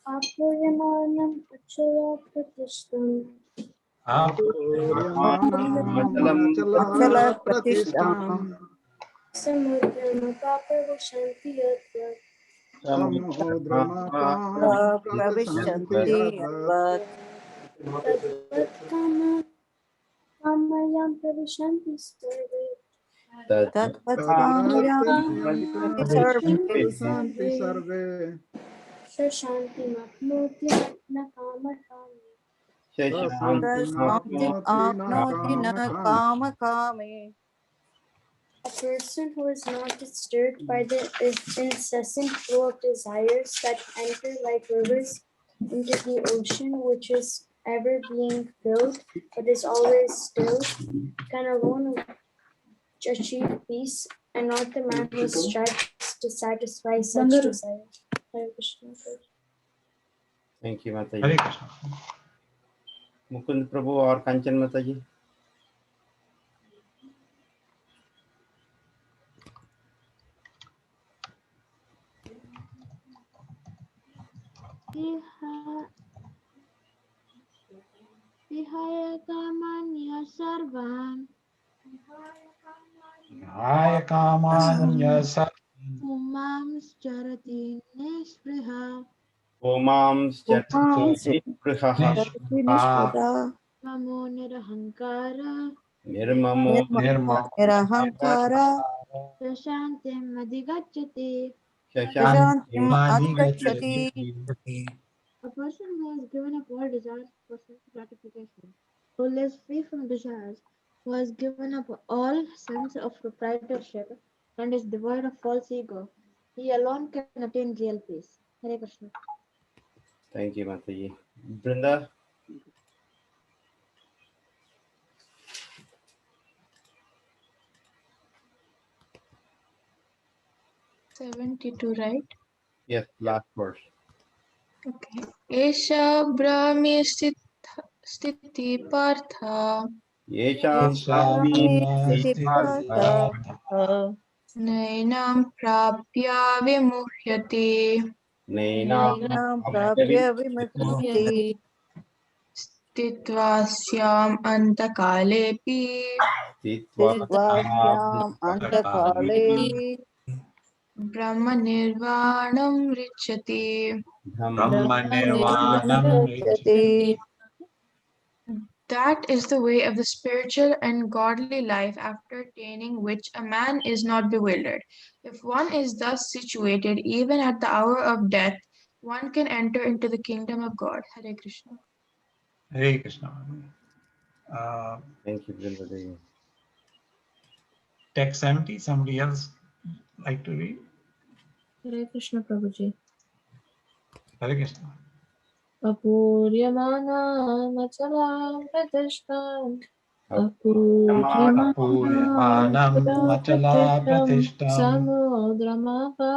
Apuryamanam achaya pratistham. Achala pratishtham. Samudrama papavishanti yatra. Pravishanti yadvat. Tadvat kamayam pravishanti sarve. Tadvat kamayam sarve. Shashanti mapnoti na kamatami. Shashanti apnoti na kamakami. A person who is not disturbed by the incessant flow of desires that enter like rivers into the ocean, which is ever being filled but is always still, can alone achieve peace, and not the man who strives to satisfy such desires. Hare Krishna. Thank you, Hare Mataji. Krishna. Mukund Prabhu or Kanchan Mataji. Vihaya kamanya sarvam. Vihaya kamanya sarvam. Umam charati nispriha. Omam Jati Prihaha. Mamo nirahankara. Nirmamo Nirahankara. Prashantim adhigacchati. Prashantim adhigacchati. A person who has given up all desires for sense gratification, who lives free from desires, who has given up all sense of proprietorship and is devoid of false ego, he alone can attain real peace. Hare Krishna. Thank you, Mataji. Brinda. Right? Yes, last verse. Okay. Esha Brahmi Sthiti Partha Yesha Nainam Prapya Vimuhyati Nainam prapya vimuhyati. Stitvasyam Antakalepi Titvasyam antakale. Brahma Nirvanam Richati. Brahma nirvanam Richati. That is the way of the spiritual and godly life, after attaining which a man is not bewildered. If one is thus situated, even at the hour of death, one can enter into the kingdom of God. Hare Krishna. Hare Krishna. Thank you, Vrindadevi. Text 70, somebody else like to read? Hare Krishna Prabhuji. Hare Krishna. Apuryamanam pratishtam. Apuryamanam achala pratishtam. Samudramapa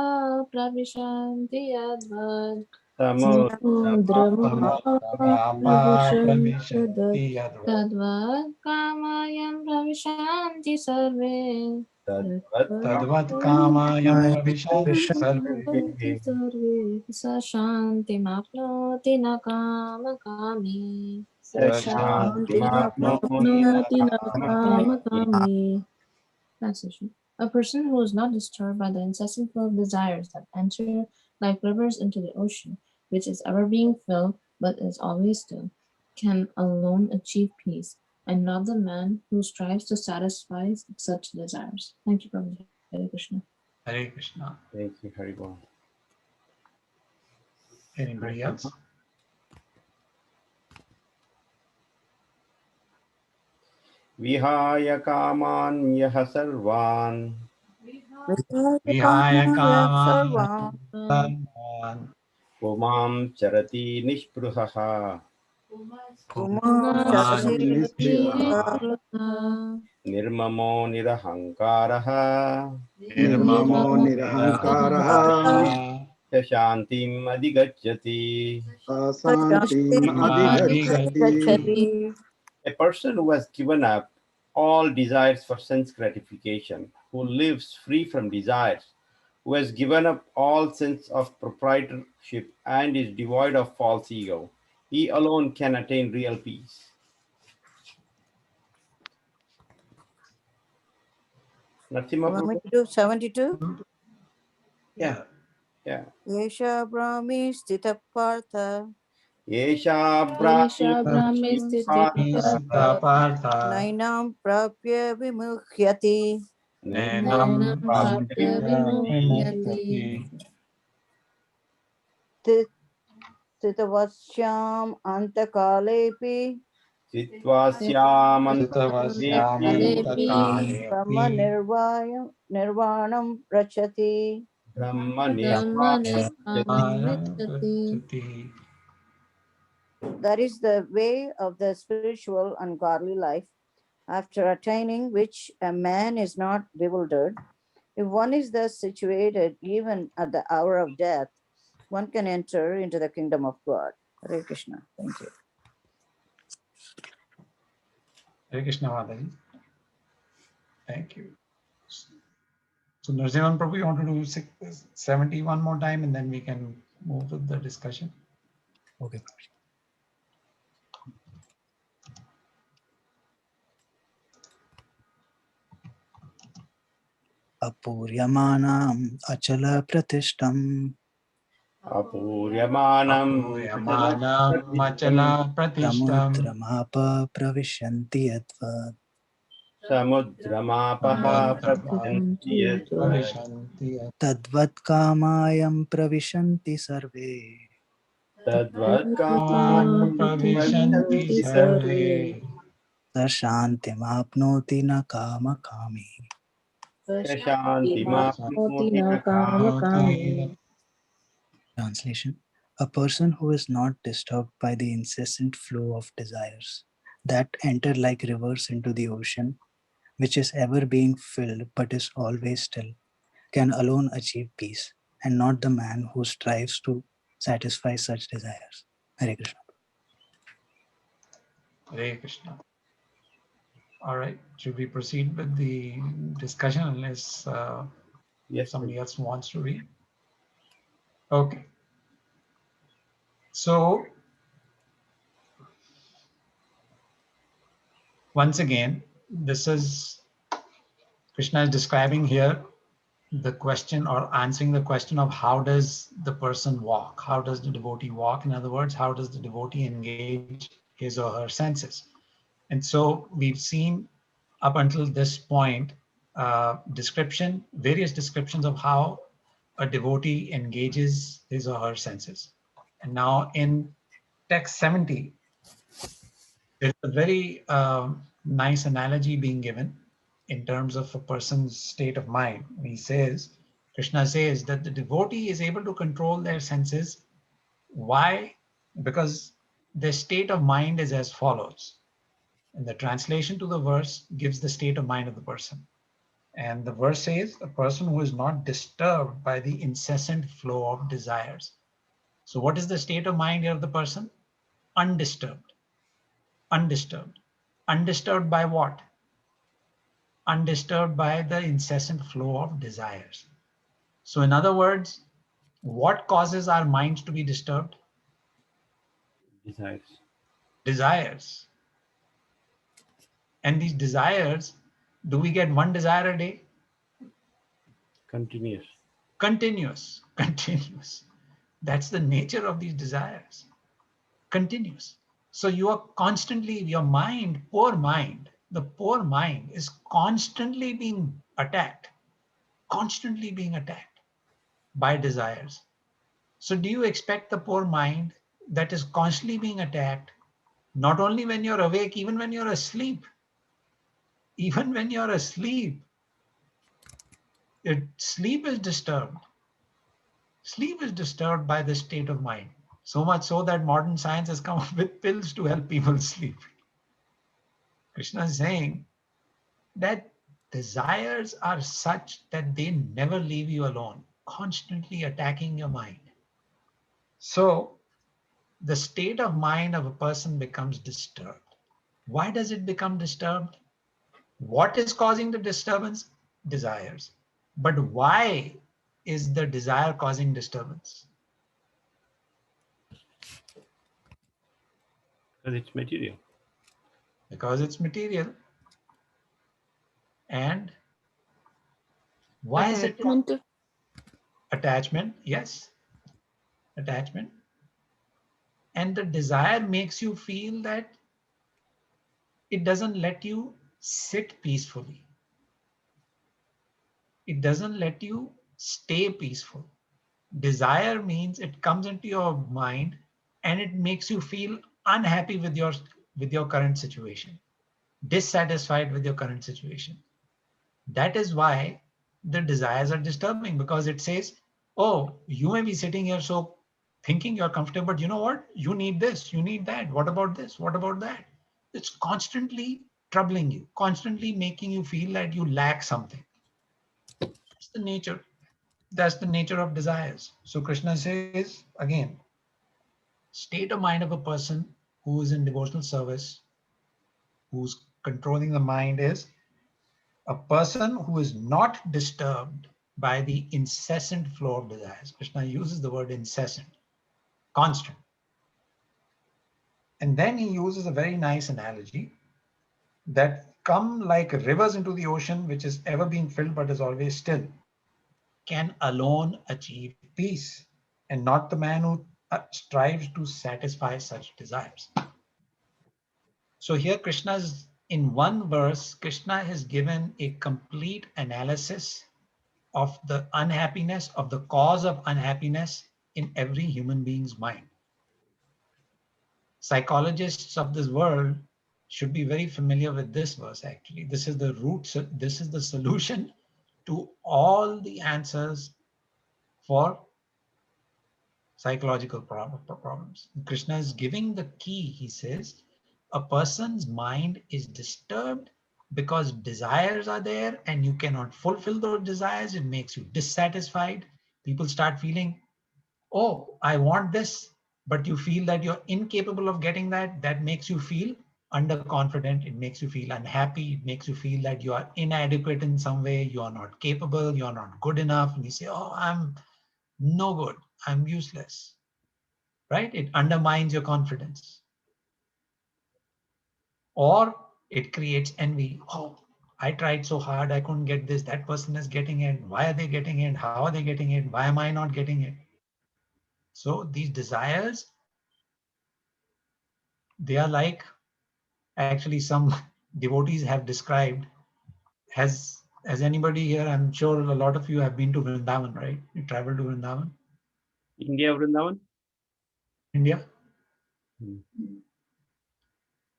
pravishanti yadvad. Samudramapa Pravishanti pravishanti tadvad kamayam pravishanti sarve. Tadvat kamayam pravishanti sarve. Sa shanti mapnoti na kama kami. Translation. A person who is not disturbed by the incessant flow of desires that enter like rivers into the ocean, which is ever being filled but is always still, can alone achieve peace, and not the man who strives to satisfy such desires. Thank you, Prabhuji. Hare Krishna. Hare Krishna. Thank you, Haribol. Anybody else? Vihaya kaman yaha sarvan Vihaya kaman Sarvam pumam charati nishpruhaha Pumam nirmamo nirahankaraha Nirmamo nirahankaraha shantim adhigacchati. asantim adhigacchati. A person who has given up all desires for sense gratification, who lives free from desires, who has given up all sense of proprietorship and is devoid of false ego, he alone can attain real peace. Narasimha Want me Prabhu? to do 72? Yeah. Yeah. Yesha Brahmi Stita Partha Yesha Yesha Brahmi Brahmi Sthita Sita Partha. Nainam Prapya Vimukhyati. Nenam Prapya Vimukhyati. Sitavasyam Antakalepi Sitavasyamantakalephi. Brahma Nirvanam Prachati. Brahma Prachati. That is the way of the spiritual and godly life, after attaining which a man is not bewildered. If one is thus situated, even at the hour of death, one can enter into the kingdom of God. Hare Krishna. Thank you. Hare Krishna Mataji. Thank you. So Narasimhan Prabhu, you want to do 70 one more time and then we can move with the discussion. Okay. Apuryamanam achala pratishtam Apuryamanam Machala pratishtam. Samudramapa pravishyanti yadvad Samudramapaha Tadvat kamayam pravishanti sarve Pravishanti sarve. Sashantim apnoti na kama kami. Translation. A person who is not disturbed by the incessant flow of desires that enter like rivers into the ocean, which is ever being filled but is always still, can alone achieve peace, and not the man who strives to satisfy such desires. Hare Krishna. Hare Krishna. All right. Should we proceed with the discussion unless Yes, somebody else wants to read? Okay. So once again, this is Krishna is describing here the question or answering the question of how does the person walk? How does the devotee walk? In other words, how does the devotee engage his or her senses? And so we've seen up until this point, various descriptions of how a devotee engages his or her senses. And now in text 70, there's a very nice analogy being given in terms of a person's state of mind. He says, Krishna says that the devotee is able to control their senses. Why? Because their state of mind is as follows. And the translation to the verse gives the state of mind of the person. And the verse says, a person who is not disturbed by the incessant flow of desires. So what is the state of mind here of the person? Undisturbed. Undisturbed. Undisturbed by what? Undisturbed by the incessant flow of desires. So in other words, what causes our minds to be disturbed? Desires. Desires. And these desires, do we get one desire a day? Continuous. Continuous, continuous. That's the nature of these desires. Continuous. So you are constantly, your mind, the poor mind is constantly being attacked by desires. So do you expect the poor mind that is constantly being attacked, not only when you're awake, even when you're asleep? Even when you're asleep, sleep is disturbed. Sleep is disturbed by the state of mind. So much so that modern science has come up with pills to help people sleep. Krishna is saying that desires are such that they never leave you alone, constantly attacking your mind. So the state of mind of a person becomes disturbed. Why does it become disturbed? What is causing the disturbance? Desires. But why is the desire causing disturbance? Because it's material. Because it's material. And why is it attachment? Yes, attachment. And the desire makes you feel that it doesn't let you sit peacefully. It doesn't let you stay peaceful. Desire means it comes into your mind and it makes you feel unhappy with your current situation, dissatisfied with your current situation. That is why the desires are disturbing, because it says, oh, you may be sitting here so thinking you're comfortable, but you know what? You need this, you need that. What about this? What about that? It's constantly troubling you, constantly making you feel that you lack something. That's the nature. That's the nature of desires. So Krishna says, again, state of mind of a person who is in devotional service, who's controlling the mind, is a person who is not disturbed by the incessant flow of desires. Krishna uses the word incessant, constant. And then he uses a very nice analogy that come like rivers into the ocean, which is ever being filled but is always still, can alone achieve peace, and not the man who strives to satisfy such desires. So here Krishna's, in one verse, Krishna has given a complete analysis of the unhappiness, of the cause of unhappiness in every human being's mind. Psychologists of this world should be very familiar with this verse, actually. This is the root, this is the solution to all the answers for psychological problems. Krishna is giving the key. He says, a person's mind is disturbed because desires are there and you cannot fulfill those desires. It makes you dissatisfied. People start feeling, oh, I want this, but you feel that you're incapable of getting that. That makes you feel underconfident. It makes you feel unhappy. It makes you feel that you are inadequate in some way. You are not capable. You are not good enough. And you say, oh, I'm no good. I'm useless. Right? It undermines your confidence. Or it creates envy. Oh, I tried so hard. I couldn't get this. That person is getting it. Why are they getting it? How are they getting it? Why am I not getting it? So these desires, they are like actually some devotees have described. Has anybody here, I'm sure a lot of you have been to Vrindavan, right? You traveled to Vrindavan, India, Vrindavan? India? Hmm.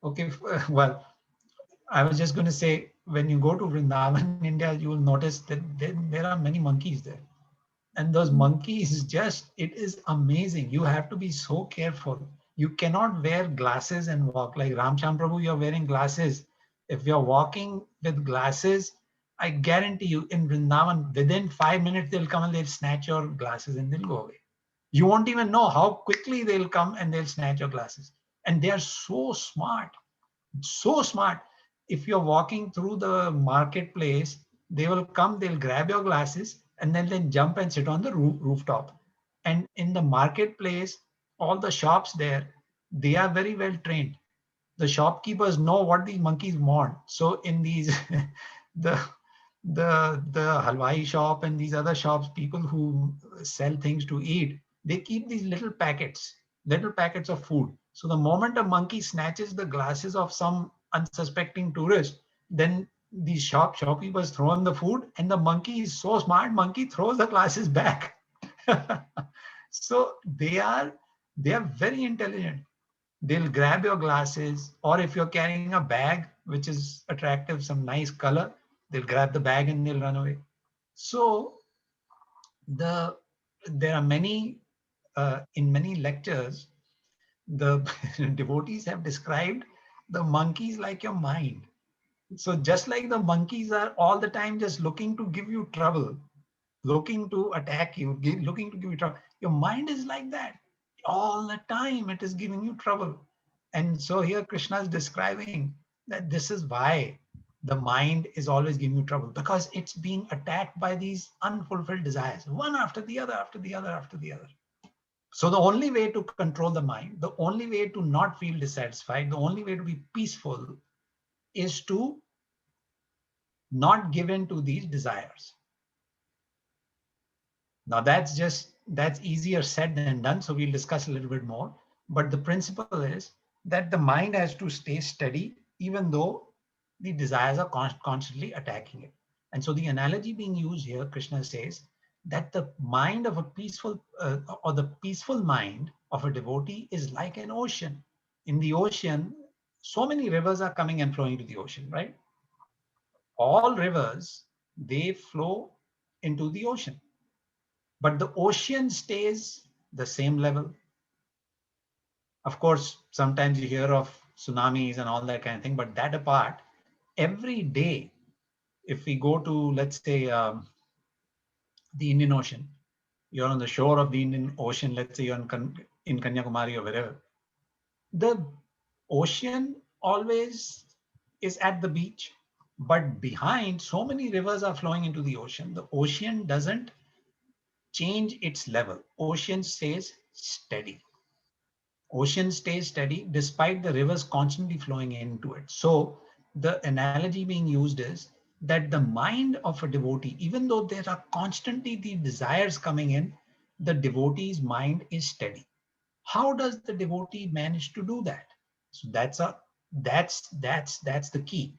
Okay, well, I was just going to say, when you go to Vrindavan, India, you will notice that there are many monkeys there. And those monkeys just, it is amazing. You have to be so careful. You cannot wear glasses and walk. Like Ramcham Prabhu, you're wearing glasses. If you're walking with glasses, I guarantee you in Vrindavan, within 5 minutes, they'll come and they'll snatch your glasses and they'll go away. You won't even know how quickly they'll come and they'll snatch your glasses. And they are so smart, so smart. If you're walking through the marketplace, they will come, they'll grab your glasses and then jump and sit on the rooftop. And in the marketplace, all the shops there, they are very well trained. The shopkeepers know what these monkeys want. So in these, the halwai shop and these other shops, people who sell things to eat, they keep these little packets of food. So the moment a monkey snatches the glasses of some unsuspecting tourist, then these shopkeepers throw in the food, and the monkey is so smart, monkey throws the glasses back. So they are very intelligent. They'll grab your glasses, or if you're carrying a bag which is attractive, some nice color, they'll grab the bag and they'll run away. So there are many in many lectures, the devotees have described the monkeys like your mind. So just like the monkeys are all the time just looking to give you trouble, looking to attack you, looking to give you trouble, your mind is like that. All the time it is giving you trouble. And so here Krishna is describing that this is why the mind is always giving you trouble, because it's being attacked by these unfulfilled desires, one after the other, after the other, after the other. So the only way to control the mind, the only way to not feel dissatisfied, the only way to be peaceful is to not give in to these desires. Now that's easier said than done. So we'll discuss a little bit more. But the principle is that the mind has to stay steady, even though the desires are constantly attacking it. And so the analogy being used here, Krishna says that the mind of a peaceful or the peaceful mind of a devotee is like an ocean. In the ocean, so many rivers are coming and flowing to the ocean, right? All rivers, they flow into the ocean. But the ocean stays the same level. Of course, sometimes you hear of tsunamis and all that kind of thing, but that apart, every day, if we go to, let's say, the Indian Ocean, you're on the shore of the Indian Ocean, let's say you're in Kanyakumari or wherever, the ocean always is at the beach, but behind, so many rivers are flowing into the ocean. The ocean doesn't change its level. Ocean stays steady. Ocean stays steady despite the rivers constantly flowing into it. So the analogy being used is that the mind of a devotee, even though there are constantly the desires coming in, the devotee's mind is steady. How does the devotee manage to do that? So that's the key.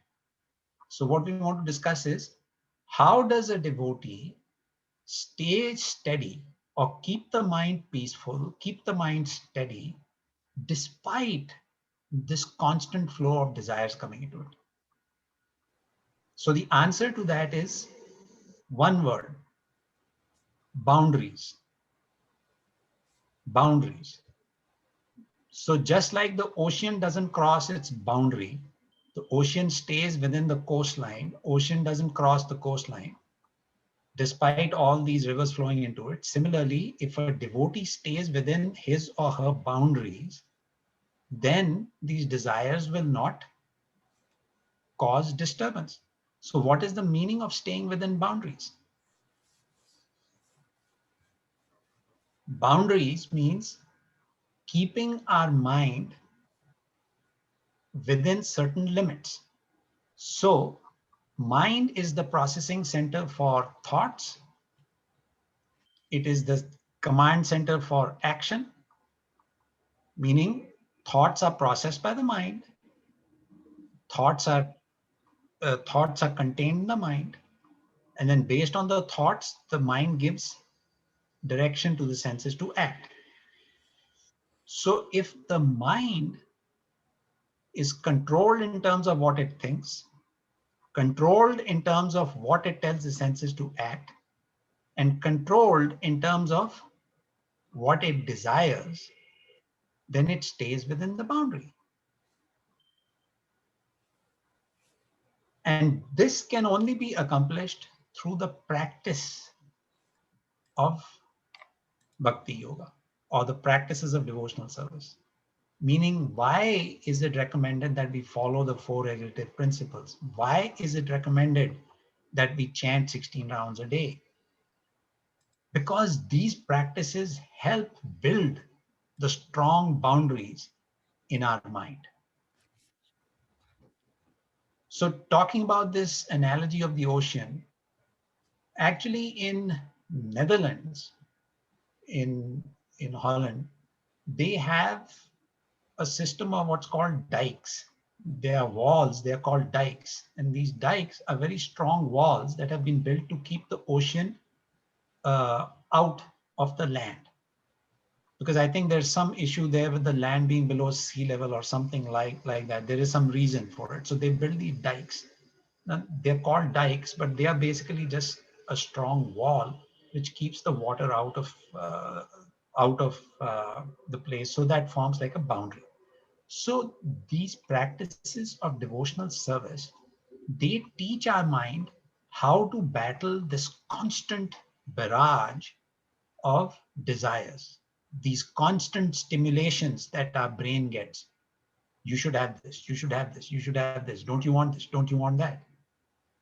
So what we want to discuss is, how does a devotee stay steady or keep the mind peaceful, keep the mind steady despite this constant flow of desires coming into it? So the answer to that is one word: boundaries. Boundaries. So just like the ocean doesn't cross its boundary, the ocean stays within the coastline, ocean doesn't cross the coastline, despite all these rivers flowing into it. Similarly, if a devotee stays within his or her boundaries, then these desires will not cause disturbance. So what is the meaning of staying within boundaries? Boundaries means keeping our mind within certain limits. So mind is the processing center for thoughts. It is the command center for action, meaning thoughts are processed by the mind. thoughts are contained in the mind, and then based on the thoughts, the mind gives direction to the senses to act. So if the mind is controlled in terms of what it thinks, controlled in terms of what it tells the senses to act, and controlled in terms of what it desires, then it stays within the boundary. And this can only be accomplished through the practice of bhakti yoga or the practices of devotional service. Meaning, why is it recommended that we follow the 4 regulative principles? Why is it recommended that we chant 16 rounds a day? Because these practices help build the strong boundaries in our mind. So talking about this analogy of the ocean, actually in Netherlands, in Holland, they have a system of what's called dikes. They are walls, they are called dikes. And these dikes are very strong walls that have been built to keep the ocean out of the land. Because I think there's some issue there with the land being below sea level or something like that. There is some reason for it. So they build these dikes. Now, they're called dikes, but they are basically just a strong wall which keeps the water out of the place. So that forms like a boundary. So these practices of devotional service, they teach our mind how to battle this constant barrage of desires, these constant stimulations that our brain gets. You should have this, you should have this, you should have this. Don't you want this? Don't you want that?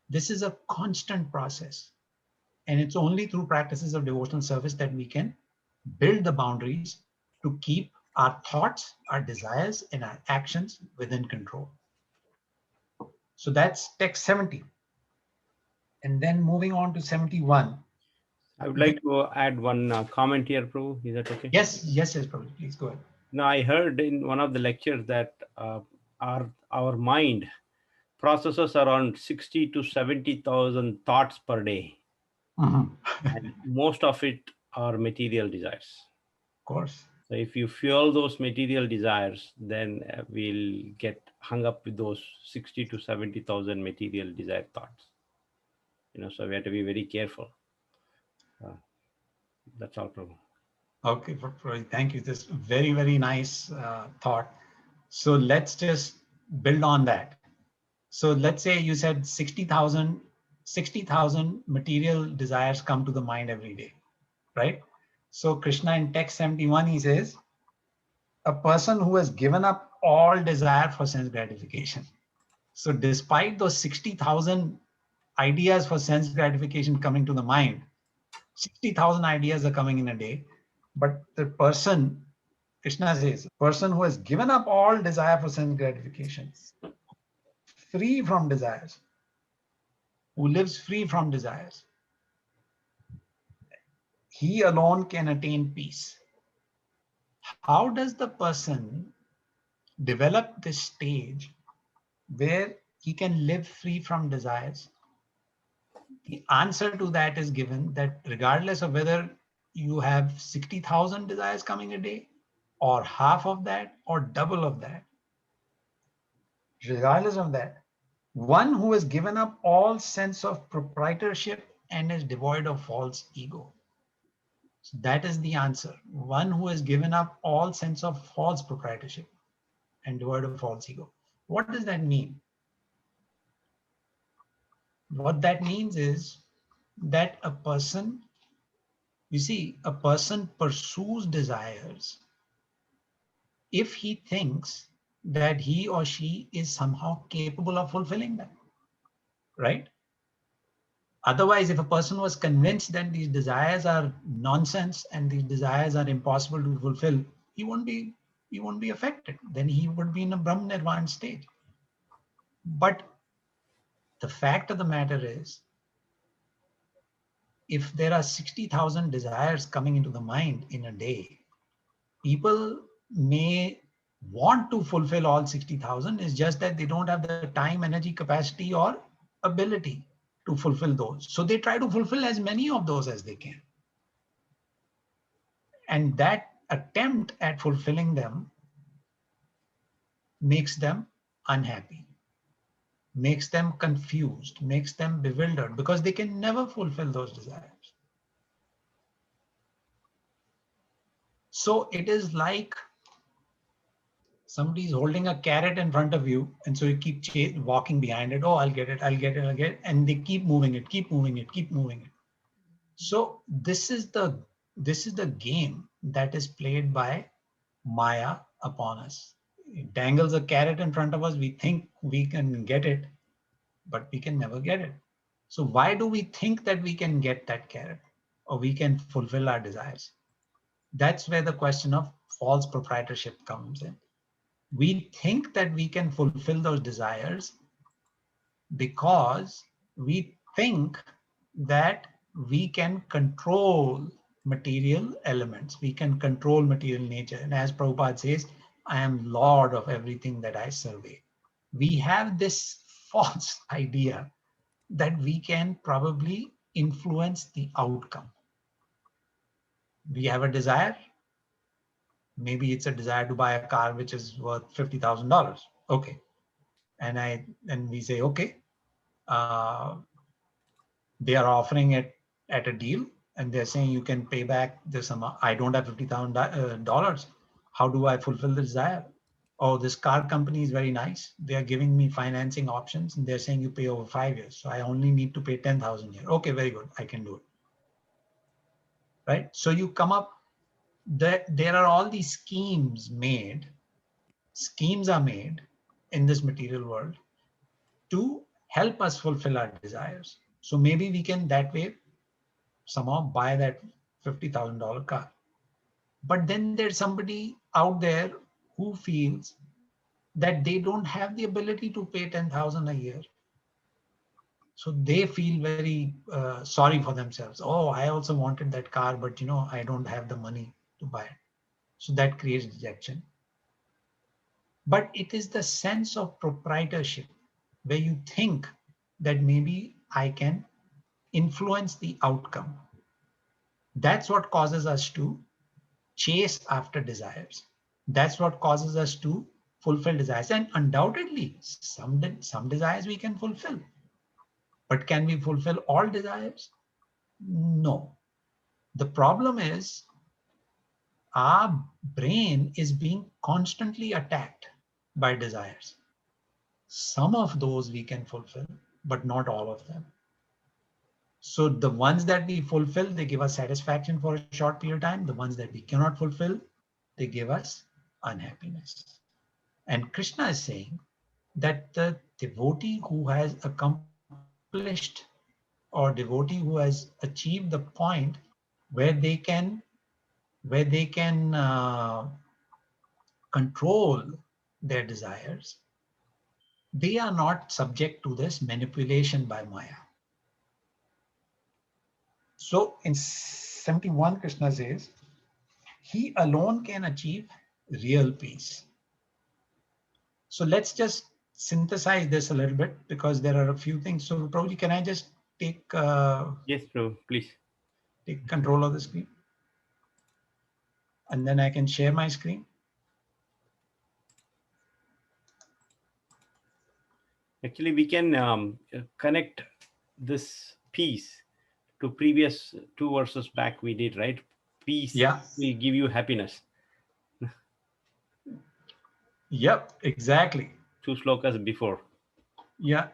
This is a constant process. And it's only through practices of devotional service that we can build the boundaries to keep our thoughts, our desires, and our actions within control. So that's text 70. And then moving on to 71. I would like to add one comment here, Prabhu. Is that okay? Yes, Prabhu. Please go ahead. Now, I heard in one of the lectures that our mind processes around 60 to 70,000 thoughts per day. And most of it are material desires. Of course. So if you fuel those material desires, then we'll get hung up with those 60 to 70,000 material desire thoughts. So we have to be very careful. That's all, Prabhu. Okay, thank you. This very, very nice thought. So let's just build on that. So let's say you said 60,000 material desires come to the mind every day, right? So Krishna in text 71, he says, a person who has given up all desire for sense gratification. So despite those 60,000 ideas for sense gratification coming to the mind, 60,000 ideas are coming in a day. But the person, Krishna says, person who has given up all desire for sense gratification, free from desires, who lives free from desires, he alone can attain peace. How does the person develop this stage where he can live free from desires? The answer to that is given that regardless of whether you have 60,000 desires coming a day, or half of that, or double of that, regardless of that, one who has given up all sense of proprietorship and is devoid of false ego. So that is the answer. One who has given up all sense of false proprietorship and devoid of false ego. What does that mean? What that means is that a person, you see, a person pursues desires if he thinks that he or she is somehow capable of fulfilling them, right? Otherwise, if a person was convinced that these desires are nonsense and these desires are impossible to fulfill, he won't be affected. Then he would be in a Brahma Nirvana state. But the fact of the matter is, if there are 60,000 desires coming into the mind in a day, people may want to fulfill all 60,000. It's just that they don't have the time, energy, capacity, or ability to fulfill those. So they try to fulfill as many of those as they can. And that attempt at fulfilling them makes them unhappy, makes them confused, makes them bewildered, because they can never fulfill those desires. So it is like somebody's holding a carrot in front of you, and so you keep walking behind it. Oh, I'll get it, I'll get it, I'll get it. And they keep moving it, keep moving it, keep moving it. So this is the game that is played by Maya upon us. It dangles a carrot in front of us. We think we can get it, but we can never get it. So why do we think that we can get that carrot or we can fulfill our desires? That's where the question of false proprietorship comes in. We think that we can fulfill those desires because we think that we can control material elements. We can control material nature. And as Prabhupada says, I am Lord of everything that I survey. We have this false idea that we can probably influence the outcome. We have a desire. Maybe it's a desire to buy a car which is worth $50,000. Okay. And we say, okay, they are offering it at a deal and they're saying you can pay back this amount. I don't have $50,000. How do I fulfill the desire? Oh, this car company is very nice. They are giving me financing options and they're saying you pay over 5 years. So I only need to pay 10,000 here. Okay, very good. I can do it. Right? So you come up, there are all these schemes made. Schemes are made in this material world to help us fulfill our desires. So maybe we can that way somehow buy that $50,000 car. But then there's somebody out there who feels that they don't have the ability to pay 10,000 a year. So they feel very sorry for themselves. Oh, I also wanted that car, but I don't have the money to buy it. So that creates dejection. But it is the sense of proprietorship where you think that maybe I can influence the outcome. That's what causes us to chase after desires. That's what causes us to fulfill desires. And undoubtedly, some desires we can fulfill. But can we fulfill all desires? No. The problem is our brain is being constantly attacked by desires. Some of those we can fulfill, but not all of them. So the ones that we fulfill, they give us satisfaction for a short period of time. The ones that we cannot fulfill, they give us unhappiness. And Krishna is saying that the devotee who has accomplished or devotee who has achieved the point where they can control their desires, they are not subject to this manipulation by Maya. So in 71, Krishna says, he alone can achieve real peace. So let's just synthesize this a little bit because there are a few things. So Prabhuji, can I just take yes, Prabhu, please take control of the screen, and then I can share my screen. Actually, we can connect this piece to previous 2 verses back we did, right? Peace will give you happiness. Yep, exactly. 2 slokas before. Yeah.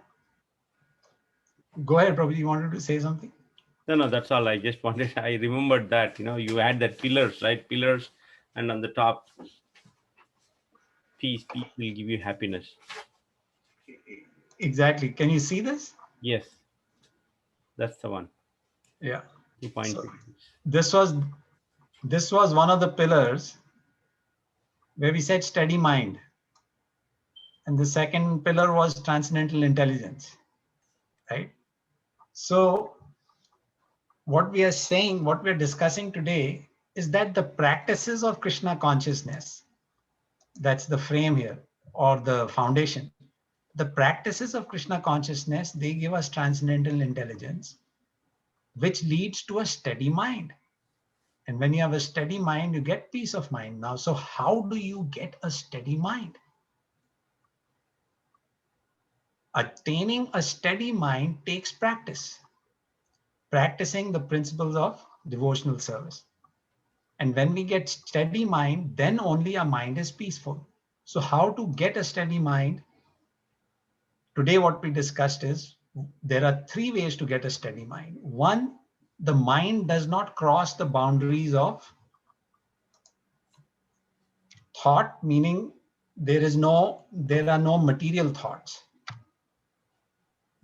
Go ahead, Prabhuji, you wanted to say something? No, that's all. I just wanted, I remembered that, you had that pillars, right? Pillars, and on the top, peace will give you happiness. Exactly. Can you see this? Yes. That's the one. Yeah. 2.6. So this was one of the pillars where we said steady mind. And the second pillar was transcendental intelligence, right? So what we are saying, what we're discussing today is that the practices of Krishna consciousness That's the frame here, or the foundation. The practices of Krishna consciousness, they give us transcendental intelligence, which leads to a steady mind. And when you have a steady mind, you get peace of mind. Now, so how do you get a steady mind? Attaining a steady mind takes practice, practicing the principles of devotional service. And when we get steady mind, then only our mind is peaceful. So how to get a steady mind? Today, what we discussed is there are 3 ways to get a steady mind. One, the mind does not cross the boundaries of thought, meaning there are no material thoughts.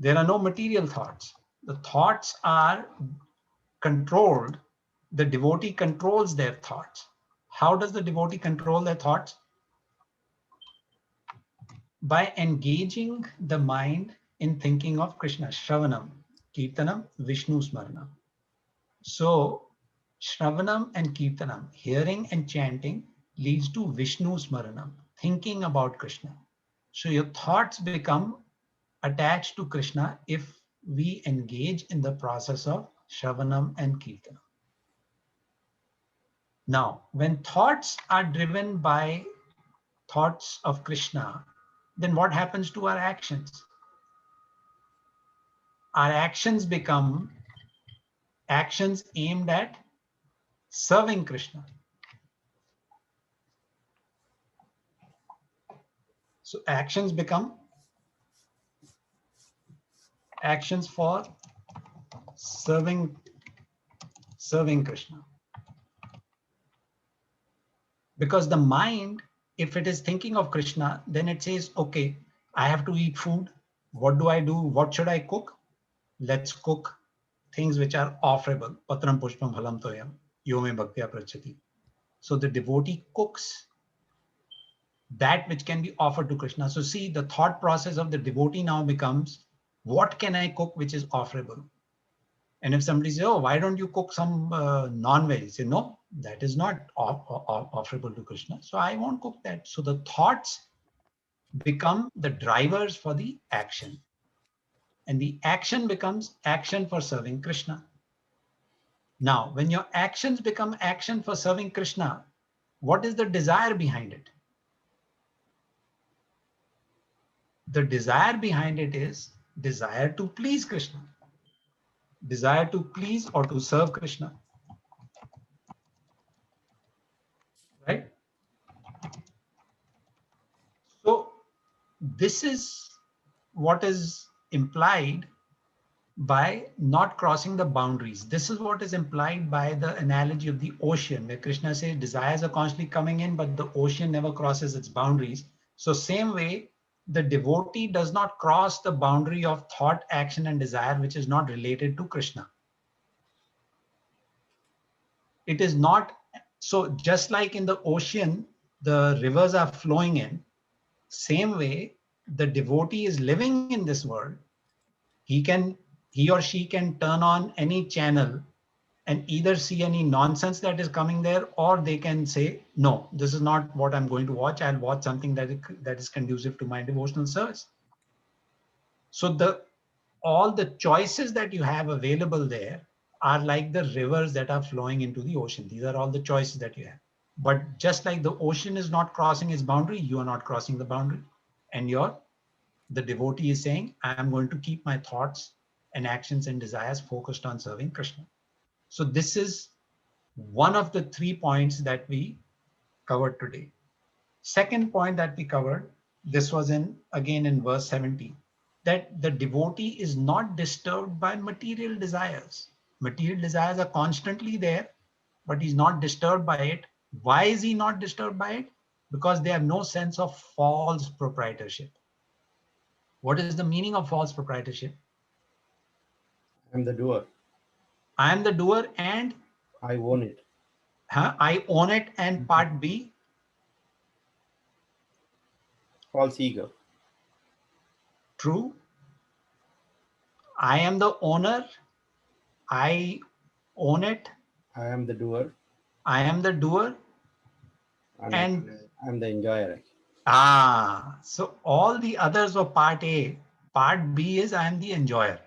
There are no material thoughts. The thoughts are controlled. The devotee controls their thoughts. How does the devotee control their thoughts? By engaging the mind in thinking of Krishna, Shravanam, Kirtanam, Vishnu Smaranam. So Shravanam and Kirtanam, hearing and chanting, leads to Vishnu Smaranam, thinking about Krishna. So your thoughts become attached to Krishna if we engage in the process of Shravanam and Kirtanam. Now, when thoughts are driven by thoughts of Krishna, then what happens to our actions? Our actions become actions aimed at serving Krishna. So actions become actions for serving Krishna. Because the mind, if it is thinking of Krishna, then it says, okay, I have to eat food. What do I do? What should I cook? Let's cook things which are offerable. Patram pushpam phalam toyam, yome bhaktya prachati. So the devotee cooks that which can be offered to Krishna. So see, the thought process of the devotee now becomes, what can I cook which is offerable? And if somebody says, oh, why don't you cook some non-veg? You say, no, that is not offerable to Krishna. So I won't cook that. So the thoughts become the drivers for the action. And the action becomes action for serving Krishna. Now, when your actions become action for serving Krishna, what is the desire behind it? The desire behind it is desire to please Krishna. Desire to please or to serve Krishna. Right? So this is what is implied by not crossing the boundaries. This is what is implied by the analogy of the ocean, where Krishna says desires are constantly coming in, but the ocean never crosses its boundaries. So same way, the devotee does not cross the boundary of thought, action, and desire, which is not related to Krishna. It is not, so just like in the ocean, the rivers are flowing in, same way, the devotee is living in this world. He or she can turn on any channel and either see any nonsense that is coming there, or they can say, no, this is not what I'm going to watch. I'll watch something that is conducive to my devotional service. So all the choices that you have available there are like the rivers that are flowing into the ocean. These are all the choices that you have. But just like the ocean is not crossing its boundary, you are not crossing the boundary. And the devotee is saying, I am going to keep my thoughts and actions and desires focused on serving Krishna. So this is one of the 3 points that we covered today. Second point that we covered, this was again in verse 17, that the devotee is not disturbed by material desires. Material desires are constantly there, but he's not disturbed by it. Why is he not disturbed by it? Because they have no sense of false proprietorship. What is the meaning of false proprietorship? I'm the doer. I am the doer and I own it. I own it. And part B? False ego. True. I am the owner. I own it. I am the doer. I am the doer. And I'm the enjoyer. So all the others were part A. Part B is I am the enjoyer.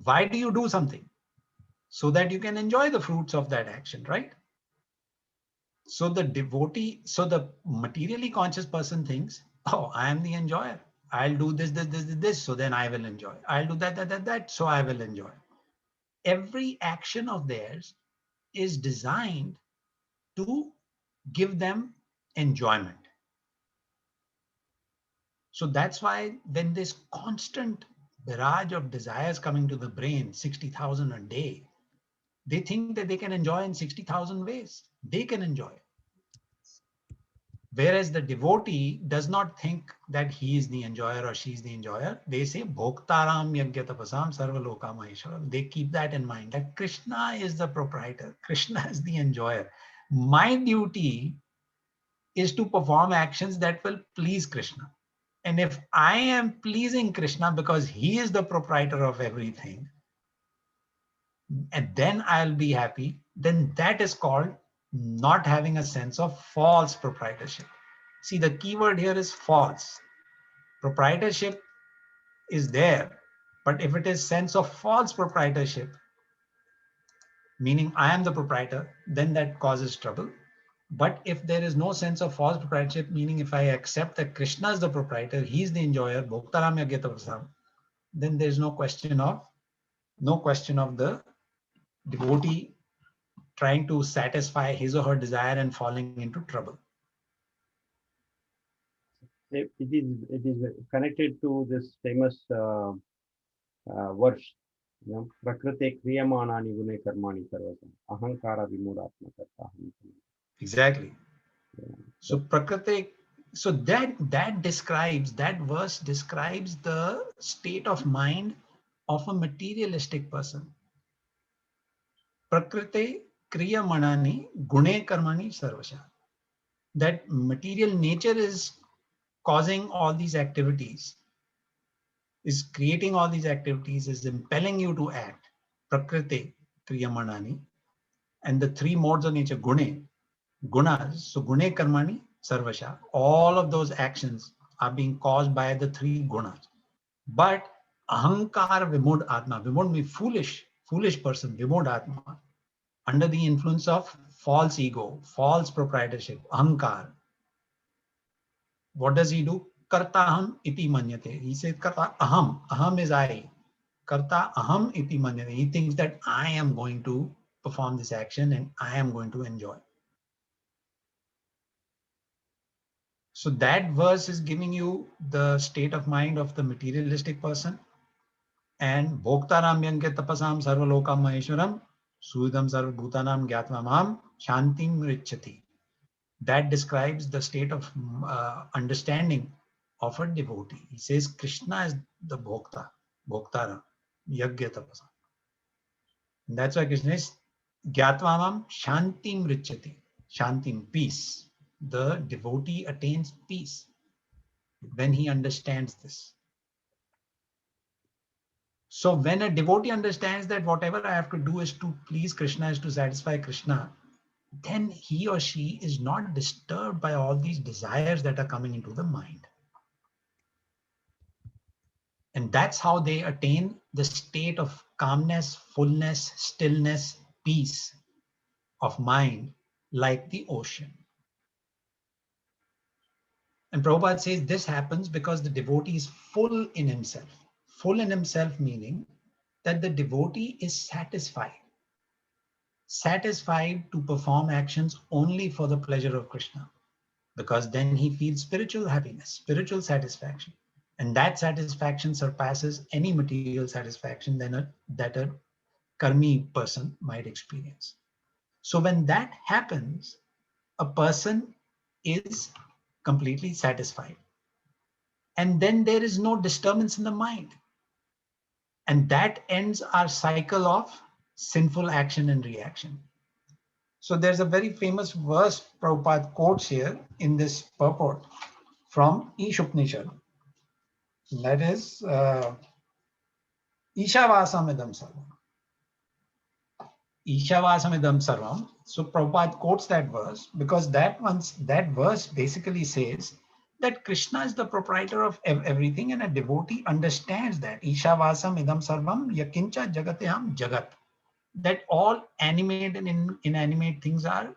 Why do you do something? So that you can enjoy the fruits of that action, right? So the devotee, so the materially conscious person thinks, oh, I am the enjoyer. I'll do this, so then I will enjoy. I'll do that, so I will enjoy. Every action of theirs is designed to give them enjoyment. So that's why when this constant barrage of desires coming to the brain, 60,000 a day, they think that they can enjoy in 60,000 ways. They can enjoy. Whereas the devotee does not think that he is the enjoyer or she is the enjoyer. They say, Bhoktaram Yagyatapasam Sarvaloka Maheshwaram. They keep that in mind, that Krishna is the proprietor. Krishna is the enjoyer. My duty is to perform actions that will please Krishna. And if I am pleasing Krishna because he is the proprietor of everything, and then I'll be happy, then that is called not having a sense of false proprietorship. See, the key word here is false. Proprietorship is there, but if it is sense of false proprietorship, meaning I am the proprietor, then that causes trouble. But if there is no sense of false proprietorship, meaning if I accept that Krishna is the proprietor, he's the enjoyer, Bhoktaram Yagyatapasam, then there's no question of the devotee trying to satisfy his or her desire and falling into trouble. It is connected to this famous verse, you know, Prakrite Kriyamanani Gune Karmani Sarvasam Ahankara Vimudatma Kartaham. Exactly. So Prakrite, so that verse describes the state of mind of a materialistic person. Prakrite Kriya Manani Gune Karmani Sarvasha. That material nature is causing all these activities, is creating all these activities, is impelling you to act. Prakrite Kriya Manani. And the three modes of nature, Gune, Gunas. So Gune Karmani Sarvasha. All of those actions are being caused by the three gunas. But Ahankar Vimud Atma. Vimud means foolish person, Vimud Atma. Under the influence of false ego, false proprietorship, Ahankar. What does he do? Karta aham iti manyate. He says karta aham. Aham is I. Karta aham iti manyate. He thinks that I am going to perform this action and I am going to enjoy. So that verse is giving you the state of mind of the materialistic person. And Bhoktaram Yanke Tapasam Sarvaloka Maheshwaram Sudam Sarvabhutanam Gyatmamam Shantim Richati. That describes the state of understanding of a devotee. He says Krishna is the Bhokta, Bhoktaram, Yagya Tapasam. And that's why Krishna is Gyatmamam Shantim Richati. Shantim, peace. The devotee attains peace when he understands this. So when a devotee understands that whatever I have to do is to please Krishna, is to satisfy Krishna, then he or she is not disturbed by all these desires that are coming into the mind. And that's how they attain the state of calmness, fullness, stillness, peace of mind, like the ocean. And Prabhupada says this happens because the devotee is full in himself. Full in himself meaning that the devotee is satisfied to perform actions only for the pleasure of Krishna, because then he feels spiritual happiness, spiritual satisfaction. And that satisfaction surpasses any material satisfaction that a karmi person might experience. So when that happens, a person is completely satisfied. And then there is no disturbance in the mind. And that ends our cycle of sinful action and reaction. So there's a very famous verse Prabhupada quotes here in this purport from Ishopanishad. That is Ishavasam Idam Sarvam. Ishavasamidam sarvam. So Prabhupada quotes that verse because that verse basically says that Krishna is the proprietor of everything, and a devotee understands that. Ishavasam sarvam yakincha jagateham jagat. That all animate and inanimate things are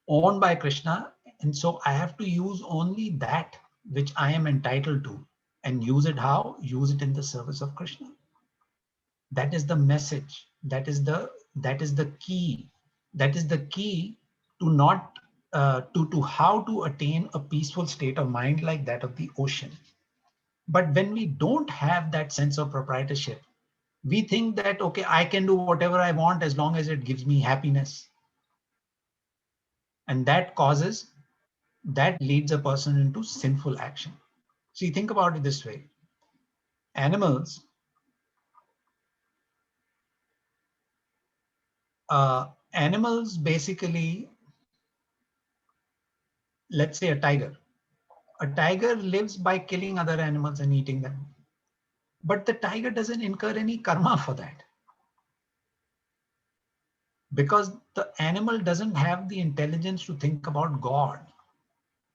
owned by Krishna. And so I have to use only that which I am entitled to, and use it how? Use it in the service of Krishna. That is the message. That is the key. That is the key to not to how to attain a peaceful state of mind like that of the ocean. But when we don't have that sense of proprietorship, we think that, okay, I can do whatever I want as long as it gives me happiness. And that leads a person into sinful action. See, think about it this way. Animals basically, let's say a tiger. A tiger lives by killing other animals and eating them. But the tiger doesn't incur any karma for that, because the animal doesn't have the intelligence to think about God.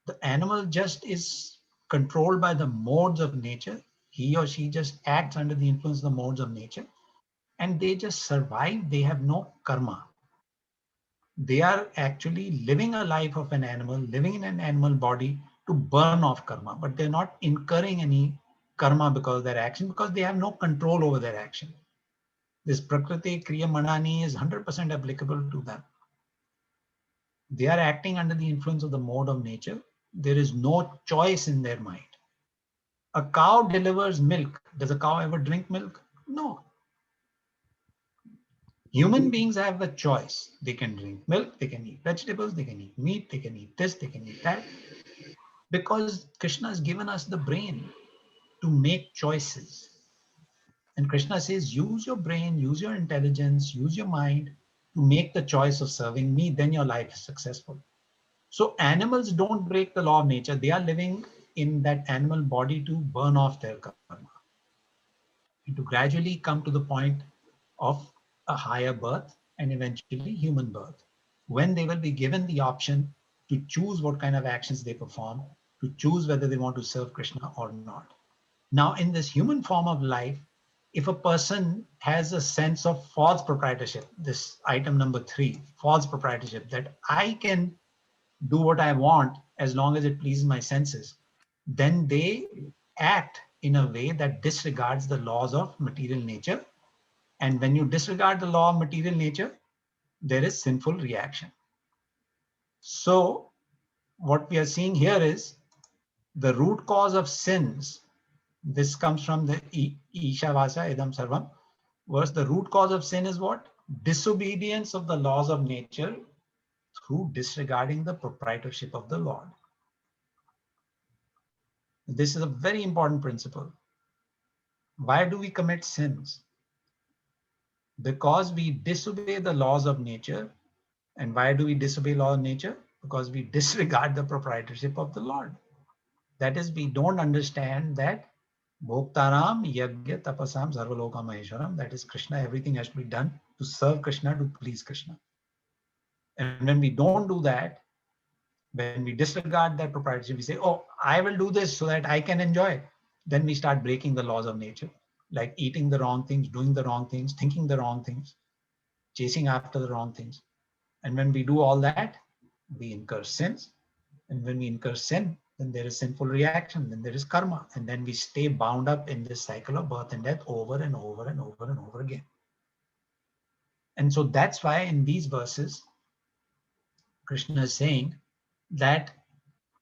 The animal just is controlled by the modes of nature. He or she just acts under the influence of the modes of nature, and they just survive. They have no karma. They are actually living a life of an animal, living in an animal body to burn off karma, but they're not incurring any karma because of their action, because they have no control over their action. This Prakriti Kriya Manani is 100% applicable to them. They are acting under the influence of the mode of nature. There is no choice in their mind. A cow delivers milk. Does a cow ever drink milk? No. Human beings have a choice. They can drink milk, they can eat vegetables, they can eat meat, they can eat this, they can eat that. Because Krishna has given us the brain to make choices. And Krishna says, use your brain, use your intelligence, use your mind to make the choice of serving me, then your life is successful. So animals don't break the law of nature. They are living in that animal body to burn off their karma and to gradually come to the point of a higher birth and eventually human birth, when they will be given the option to choose what kind of actions they perform, to choose whether they want to serve Krishna or not. Now, in this human form of life, if a person has a sense of false proprietorship, this item number 3, false proprietorship, that I can do what I want as long as it pleases my senses, then they act in a way that disregards the laws of material nature. And when you disregard the law of material nature, there is sinful reaction. So what we are seeing here is the root cause of sins. This comes from the Ishavasa Idam Sarvam verse. The root cause of sin is what? Disobedience of the laws of nature through disregarding the proprietorship of the Lord. This is a very important principle. Why do we commit sins? Because we disobey the laws of nature. And why do we disobey law of nature? Because we disregard the proprietorship of the Lord. That is, we don't understand that Bhoktaram Yagya Tapasam Sarvaloka Maheshwaram, that is Krishna, everything has to be done to serve Krishna, to please Krishna. And when we don't do that, when we disregard that proprietorship, we say, oh, I will do this so that I can enjoy. Then we start breaking the laws of nature, like eating the wrong things, doing the wrong things, thinking the wrong things, chasing after the wrong things. And when we do all that, we incur sins. And when we incur sin, then there is sinful reaction, then there is karma. And then we stay bound up in this cycle of birth and death over and over and over and over again. And so that's why in these verses, Krishna is saying that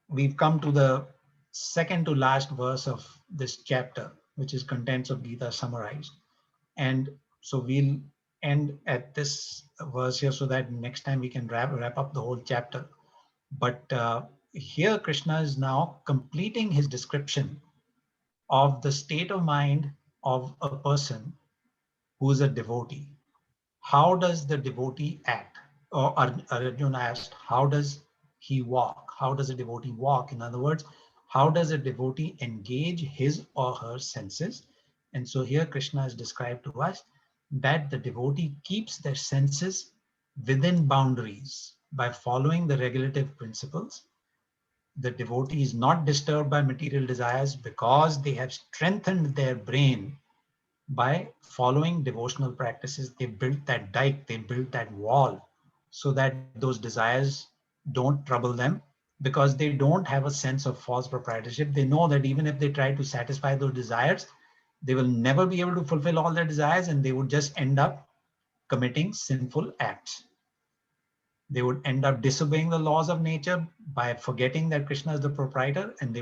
we've come to the second to last verse of this chapter, which is contents of Gita summarized. And so we'll end at this verse here so that next time we can wrap up the whole chapter. But here Krishna is now completing his description of the state of mind of a person who is a devotee. How does the devotee act? Or Arjuna asked, how does he walk? How does a devotee walk? In other words, how does a devotee engage his or her senses? And so here Krishna has described to us that the devotee keeps their senses within boundaries by following the regulative principles. The devotee is not disturbed by material desires because they have strengthened their brain by following devotional practices. They built that dike, they built that wall so that those desires don't trouble them, because they don't have a sense of false proprietorship. They know that even if they try to satisfy those desires, they will never be able to fulfill all their desires, and they would just end up committing sinful acts. They would end up disobeying the laws of nature by forgetting that Krishna is the proprietor, and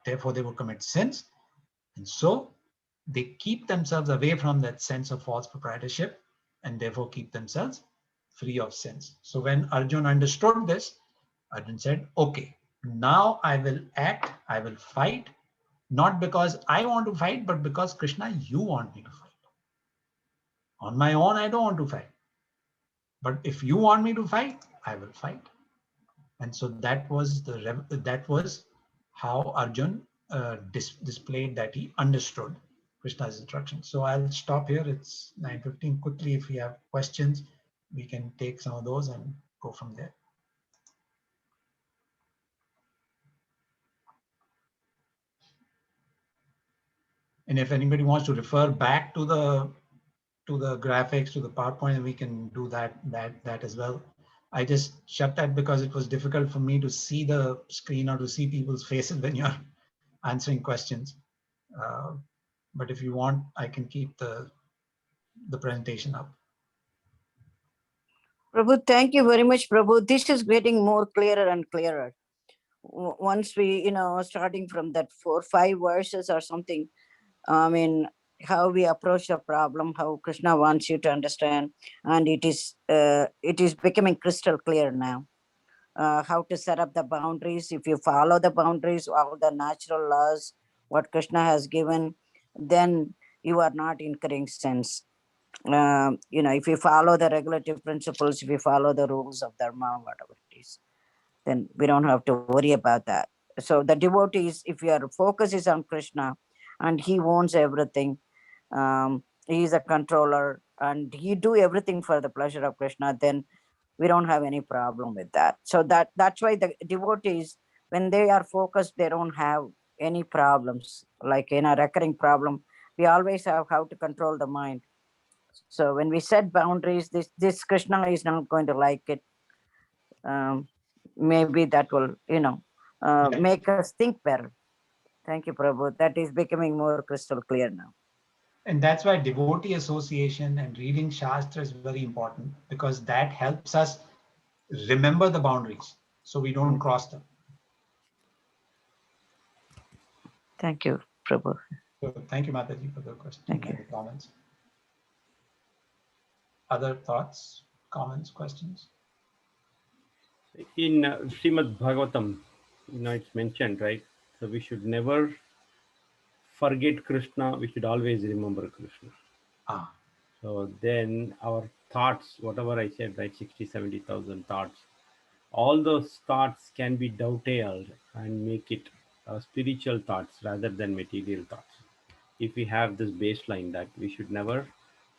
therefore they would commit sins. And so they keep themselves away from that sense of false proprietorship, and therefore keep themselves free of sins. So when Arjun understood this, Arjun said, okay, now I will act, I will fight, not because I want to fight, but because Krishna, you want me to fight. On my own, I don't want to fight. But if you want me to fight, I will fight. And so that was how Arjun displayed that he understood Krishna's instructions. So I'll stop here. It's 9:15. Quickly, if we have questions, we can take some of those and go from there. And if anybody wants to refer back to the graphics, to the PowerPoint, we can do that as well. I just shut that because it was difficult for me to see the screen or to see people's faces when you're answering questions. But if you want, I can keep the presentation up. Prabhu, thank you very much, Prabhu. This is getting more clearer and clearer. Once we, starting from that 4, 5 verses or something, I mean, how we approach the problem, how Krishna wants you to understand, and it is becoming crystal clear now. How to set up the boundaries. If you follow the boundaries, all the natural laws, what Krishna has given, then you are not incurring sins. If you follow the regulative principles, if you follow the rules of dharma, whatever it is, then we don't have to worry about that. So the devotees, if your focus is on Krishna and he owns everything, he is a controller and you do everything for the pleasure of Krishna, then we don't have any problem with that. So that's why the devotees, when they are focused, they don't have any problems. Like in a recurring problem, we always have how to control the mind. So when we set boundaries, this Krishna is not going to like it. Maybe that will, make us think better. Thank you, Prabhu. That is becoming more crystal clear now. And that's why devotee association and reading Shastra is very important, because that helps us remember the boundaries so we don't cross them. Thank you, Prabhu. So thank you, Mataji, for the question. Thank you. And the comments. Other thoughts, comments, questions? In Srimad Bhagavatam, it's mentioned, right? So we should never forget Krishna. We should always remember Krishna. So then our thoughts, whatever I said, right, 60, 70,000 thoughts, all those thoughts can be dovetailed and make it spiritual thoughts rather than material thoughts. If we have this baseline that we should never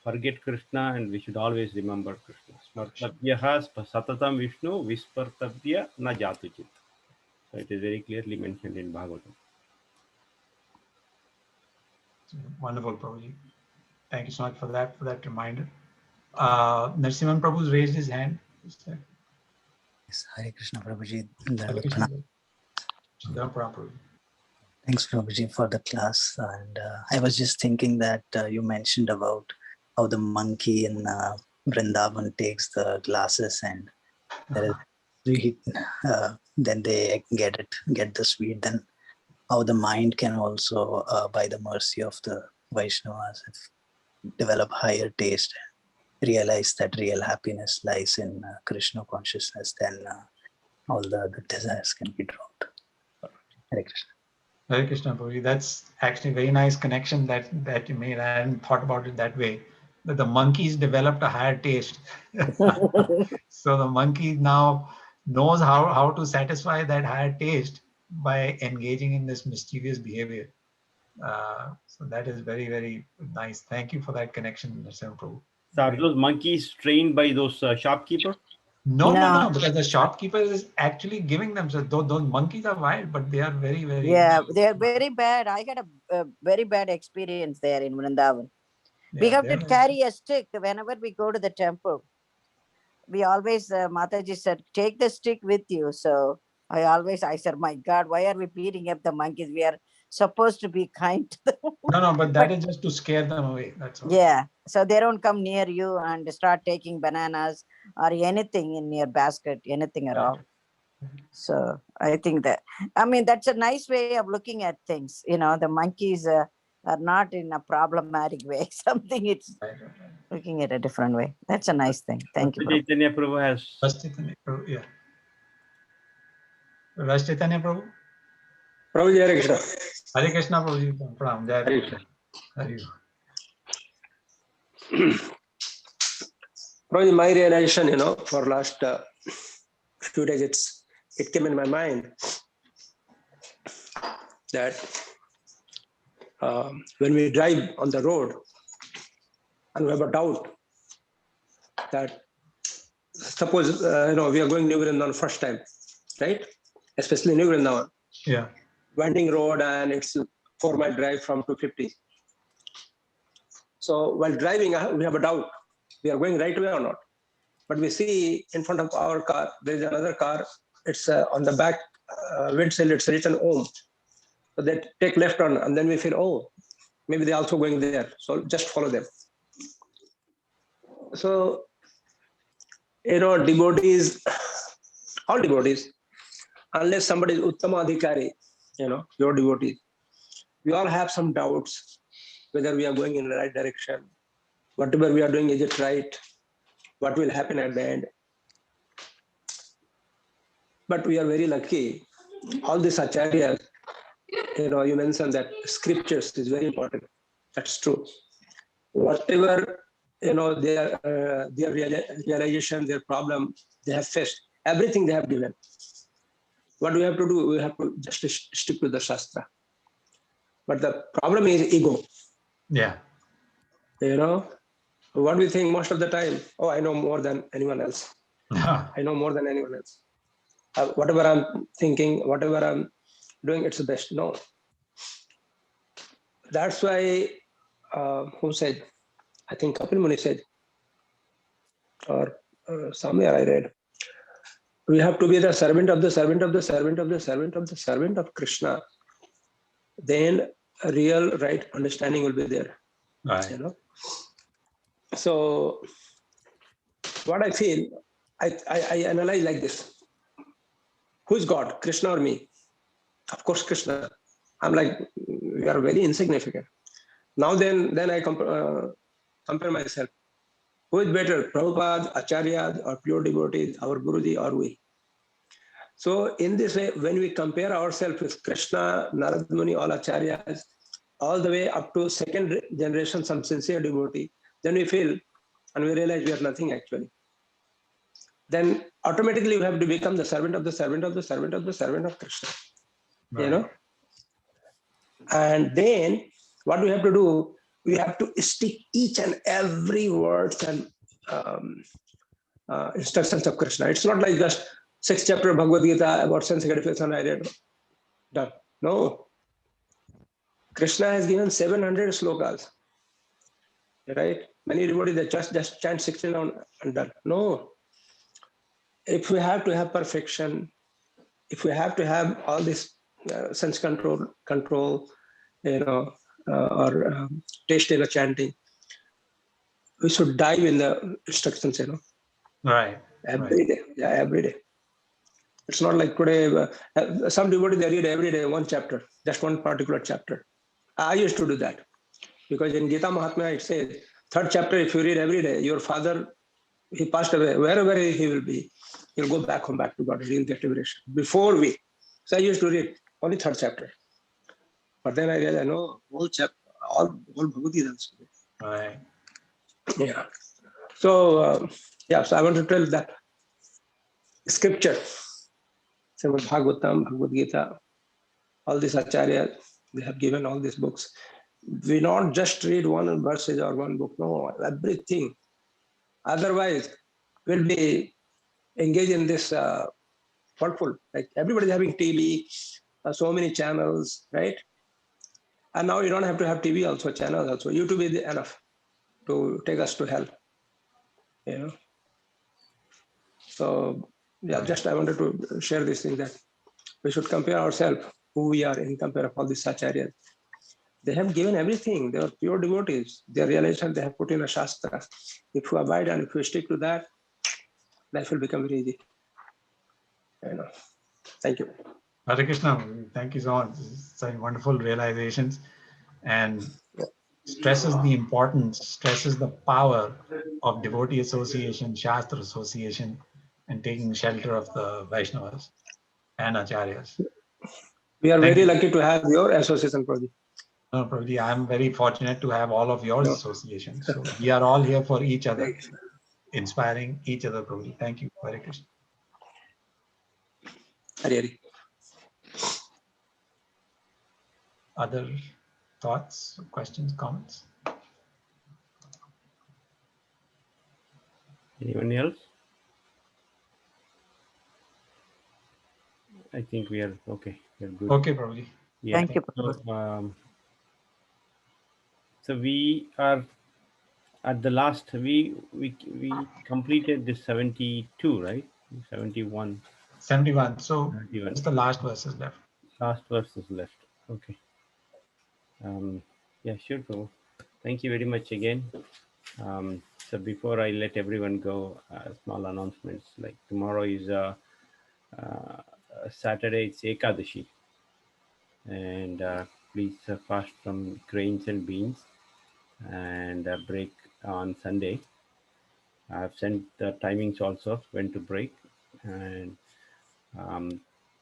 forget Krishna and we should always remember Krishna. Smartabhyaha satatam Vishnu vispartabhya na jatuchit. So it is very clearly mentioned in Bhagavatam. Wonderful, Prabhuji. Thank you so much for that reminder. Narasimhan Prabhu's raised his hand. Yes, Hare Krishna, Prabhuji. Thanks, Prabhuji, for the class. And I was just thinking that you mentioned about how the monkey in Vrindavan takes the glasses and there is sweet, then they get the sweet. Then how the mind can also, by the mercy of the Vaishnavas, develop higher taste and realize that real happiness lies in Krishna consciousness, then all the other desires can be dropped. Hare Krishna. Hare Krishna, Prabhuji. That's actually a very nice connection that you made. I hadn't thought about it that way. That the monkeys developed a higher taste. So the monkey now knows how to satisfy that higher taste by engaging in this mischievous behavior. So that is very, very nice. Thank you for that connection, Narasimha Prabhu. So are those monkeys trained by those shopkeeper? No, because the shopkeeper is actually giving them. So those monkeys are wild, but they are very, very. Yeah, they are very bad. I had a very bad experience there in Vrindavan. We have to carry a stick whenever we go to the temple. We always, Mataji said, take the stick with you. So I said, my God, why are we beating up the monkeys? We are supposed to be kind to them. No, but that is just to scare them away. That's all. Yeah, so they don't come near you and start taking bananas or anything in your basket, anything at all. So I think that's a nice way of looking at things. The monkeys are not in a problematic way. Something it's looking at a different way. That's a nice thing. Thank you. Chaitanya Prabhu has. Yeah. Raj Chaitanya Prabhu. Prabhu Hare Krishna. Hare Krishna Prabhu. Pranam. Jai Krishna. Prabhu, my realization, for last few days, it came in my mind that when we drive on the road and we have a doubt that suppose we are going New Vrindavan first time, right? Especially New Vrindavan. Yeah. Winding road and it's 4-mile drive from 250. So while driving, we have a doubt. We are going right way or not. But we see in front of our car, there is another car. It's on the back windshield, it's written Om. So they take left turn and then we feel, oh, maybe they're also going there. So just follow them. So, devotees, all devotees, unless somebody is Uttama Adhikari, your devotees, we all have some doubts whether we are going in the right direction. Whatever we are doing, is it right? What will happen at the end? But we are very lucky. All these acharyas, you mentioned that scriptures is very important. That's true. Whatever, their realization, their problem they have faced, everything they have given. What we have to do, we have to just stick to the Shastra. But the problem is ego. Yeah. What we think most of the time, oh, I know more than anyone else. I know more than anyone else. Whatever I'm thinking, whatever I'm doing, it's the best. No. That's why, who said, I think Kapil Muni said, or somewhere I read, we have to be the servant of the servant of the servant of the servant of the servant of Krishna. Then a real right understanding will be there. Right. So what I feel, I analyze like this. Who is God, Krishna or me? Of course, Krishna. I'm like, we are very insignificant. Now then I compare myself. Who is better, Prabhupada, Acharyas, or pure devotees, our Guruji, or we? So in this way, when we compare ourselves with Krishna, Narad Muni, all Acharyas, all the way up to second generation, some sincere devotee, then we feel and we realize we are nothing actually. Then automatically we have to become the servant of the servant of the servant of the servant of Krishna. Right. And then what we have to do, we have to stick each and every word and instructions of Krishna. It's not like just 6th chapter of Bhagavad Gita about sense gratification I read. Done. No. Krishna has given 700 slokas. Right? Many devotees they just chant 16 and done. No. If we have to have perfection, if we have to have all this sense control, or taste in the chanting, we should dive in the instructions, Right. Every day. Yeah, every day. It's not like today, some devotees they read every day one chapter, just one particular chapter. I used to do that because in Gita Mahatmya it says, 3rd chapter, if you read every day, your father, he passed away, wherever he will be, he'll go back home, back to God, he'll get liberation. Before we. So I used to read only 3rd chapter. But then I realized, no, whole chapter, all Bhagavad Gita. Right. Yeah. So, so I want to tell that scripture, Srimad Bhagavatam, Bhagavad Gita, all these acharyas, They have given all these books. We not just read one verses or one book, no, everything. Otherwise, we'll be engaged in this thoughtful, like everybody's having TV, so many channels, right? And now you don't have to have TV also, channels also. YouTube is enough to take us to hell, you know. So yeah, just I wanted to share this thing that we should compare ourselves, who we are in compare of all these such areas. They have given everything. They are pure devotees. They realize that they have put in a shastra. If you abide and if you stick to that, life will become very easy. You know. Thank you. Hare Krishna, thank you so much. Such wonderful realizations, and stresses the importance, stresses the power of devotee association, Shastra association, and taking shelter of the Vaishnavas and Acharyas. We are Thank very you. lucky to have your association, Prabhuji. No, Prabhuji, I'm very fortunate to have all of yours No. associations. So we are all here for each other, Thank you. inspiring each other, Prabhuji. Thank you. Hare Krishna. Hare Hare. Other thoughts, questions, comments? Anyone else? I think we are okay. We're good. Okay, Prabhuji. Yeah. Thank you, So we are at the last. We completed this 72, right? 71. 71. So 71. it's the last verses left. Last verse is left. Okay. Yeah, sure, Prabhu. Thank you very much again. So before I let everyone go, small announcements. Like tomorrow is Saturday. It's Ekadashi, and please fast from grains and beans, and break on Sunday. I've sent the timings also when to break, and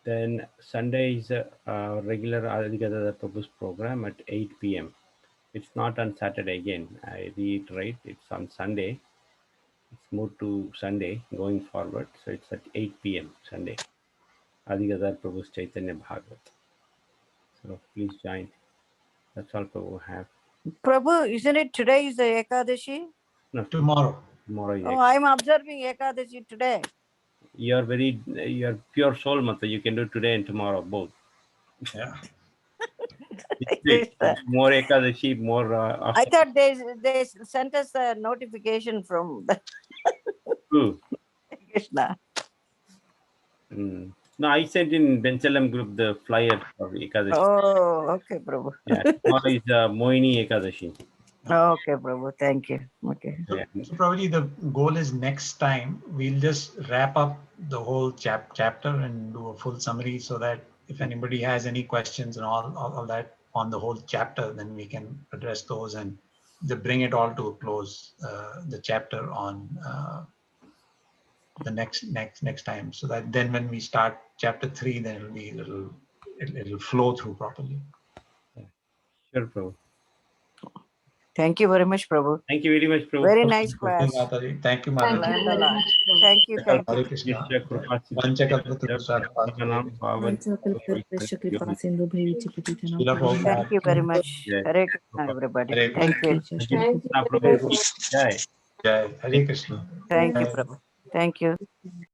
then Sunday is a regular Adhikadada Prabhu's program at 8 p.m. It's not on Saturday again. I reiterate, it's on Sunday. It's moved to Sunday going forward. So it's at 8 p.m. Sunday. Adhikadada Prabhu's Chaitanya Bhagavat. So please join. That's all Prabhu have. Prabhu, isn't it today is the Ekadashi? No, Tomorrow. tomorrow is Oh, I'm observing Ekadashi today. you're pure soul, Mata. You can do today and tomorrow both. Yeah. It's more Ekadashi, more. I thought they sent us a notification from the True. Krishna. No, I sent in Benchalam group the flyer for Ekadashi. Oh, okay, Prabhu. Yeah, tomorrow is Moini Ekadashi. Okay, Prabhu. Thank you. Okay. Yeah. So probably the goal is next time we'll just wrap up the whole chapter and do a full summary so that if anybody has any questions and all that on the whole chapter, then we can address those and bring it all to a close, the chapter on the next time, so that then when we start chapter 3, then it'll flow through properly. Sure, Prabhu. Thank you very much, Prabhu. Thank you very much, Prabhu. Very nice class. Thank you, Thank Mataji. you very much. Thank you. Thank Hare you. Krishna. Thank you very much. Hare Krishna, everybody. Hare Thank you. Prabhu. Jai. Jai. Hare Krishna. Thank you, Prabhu. Thank you.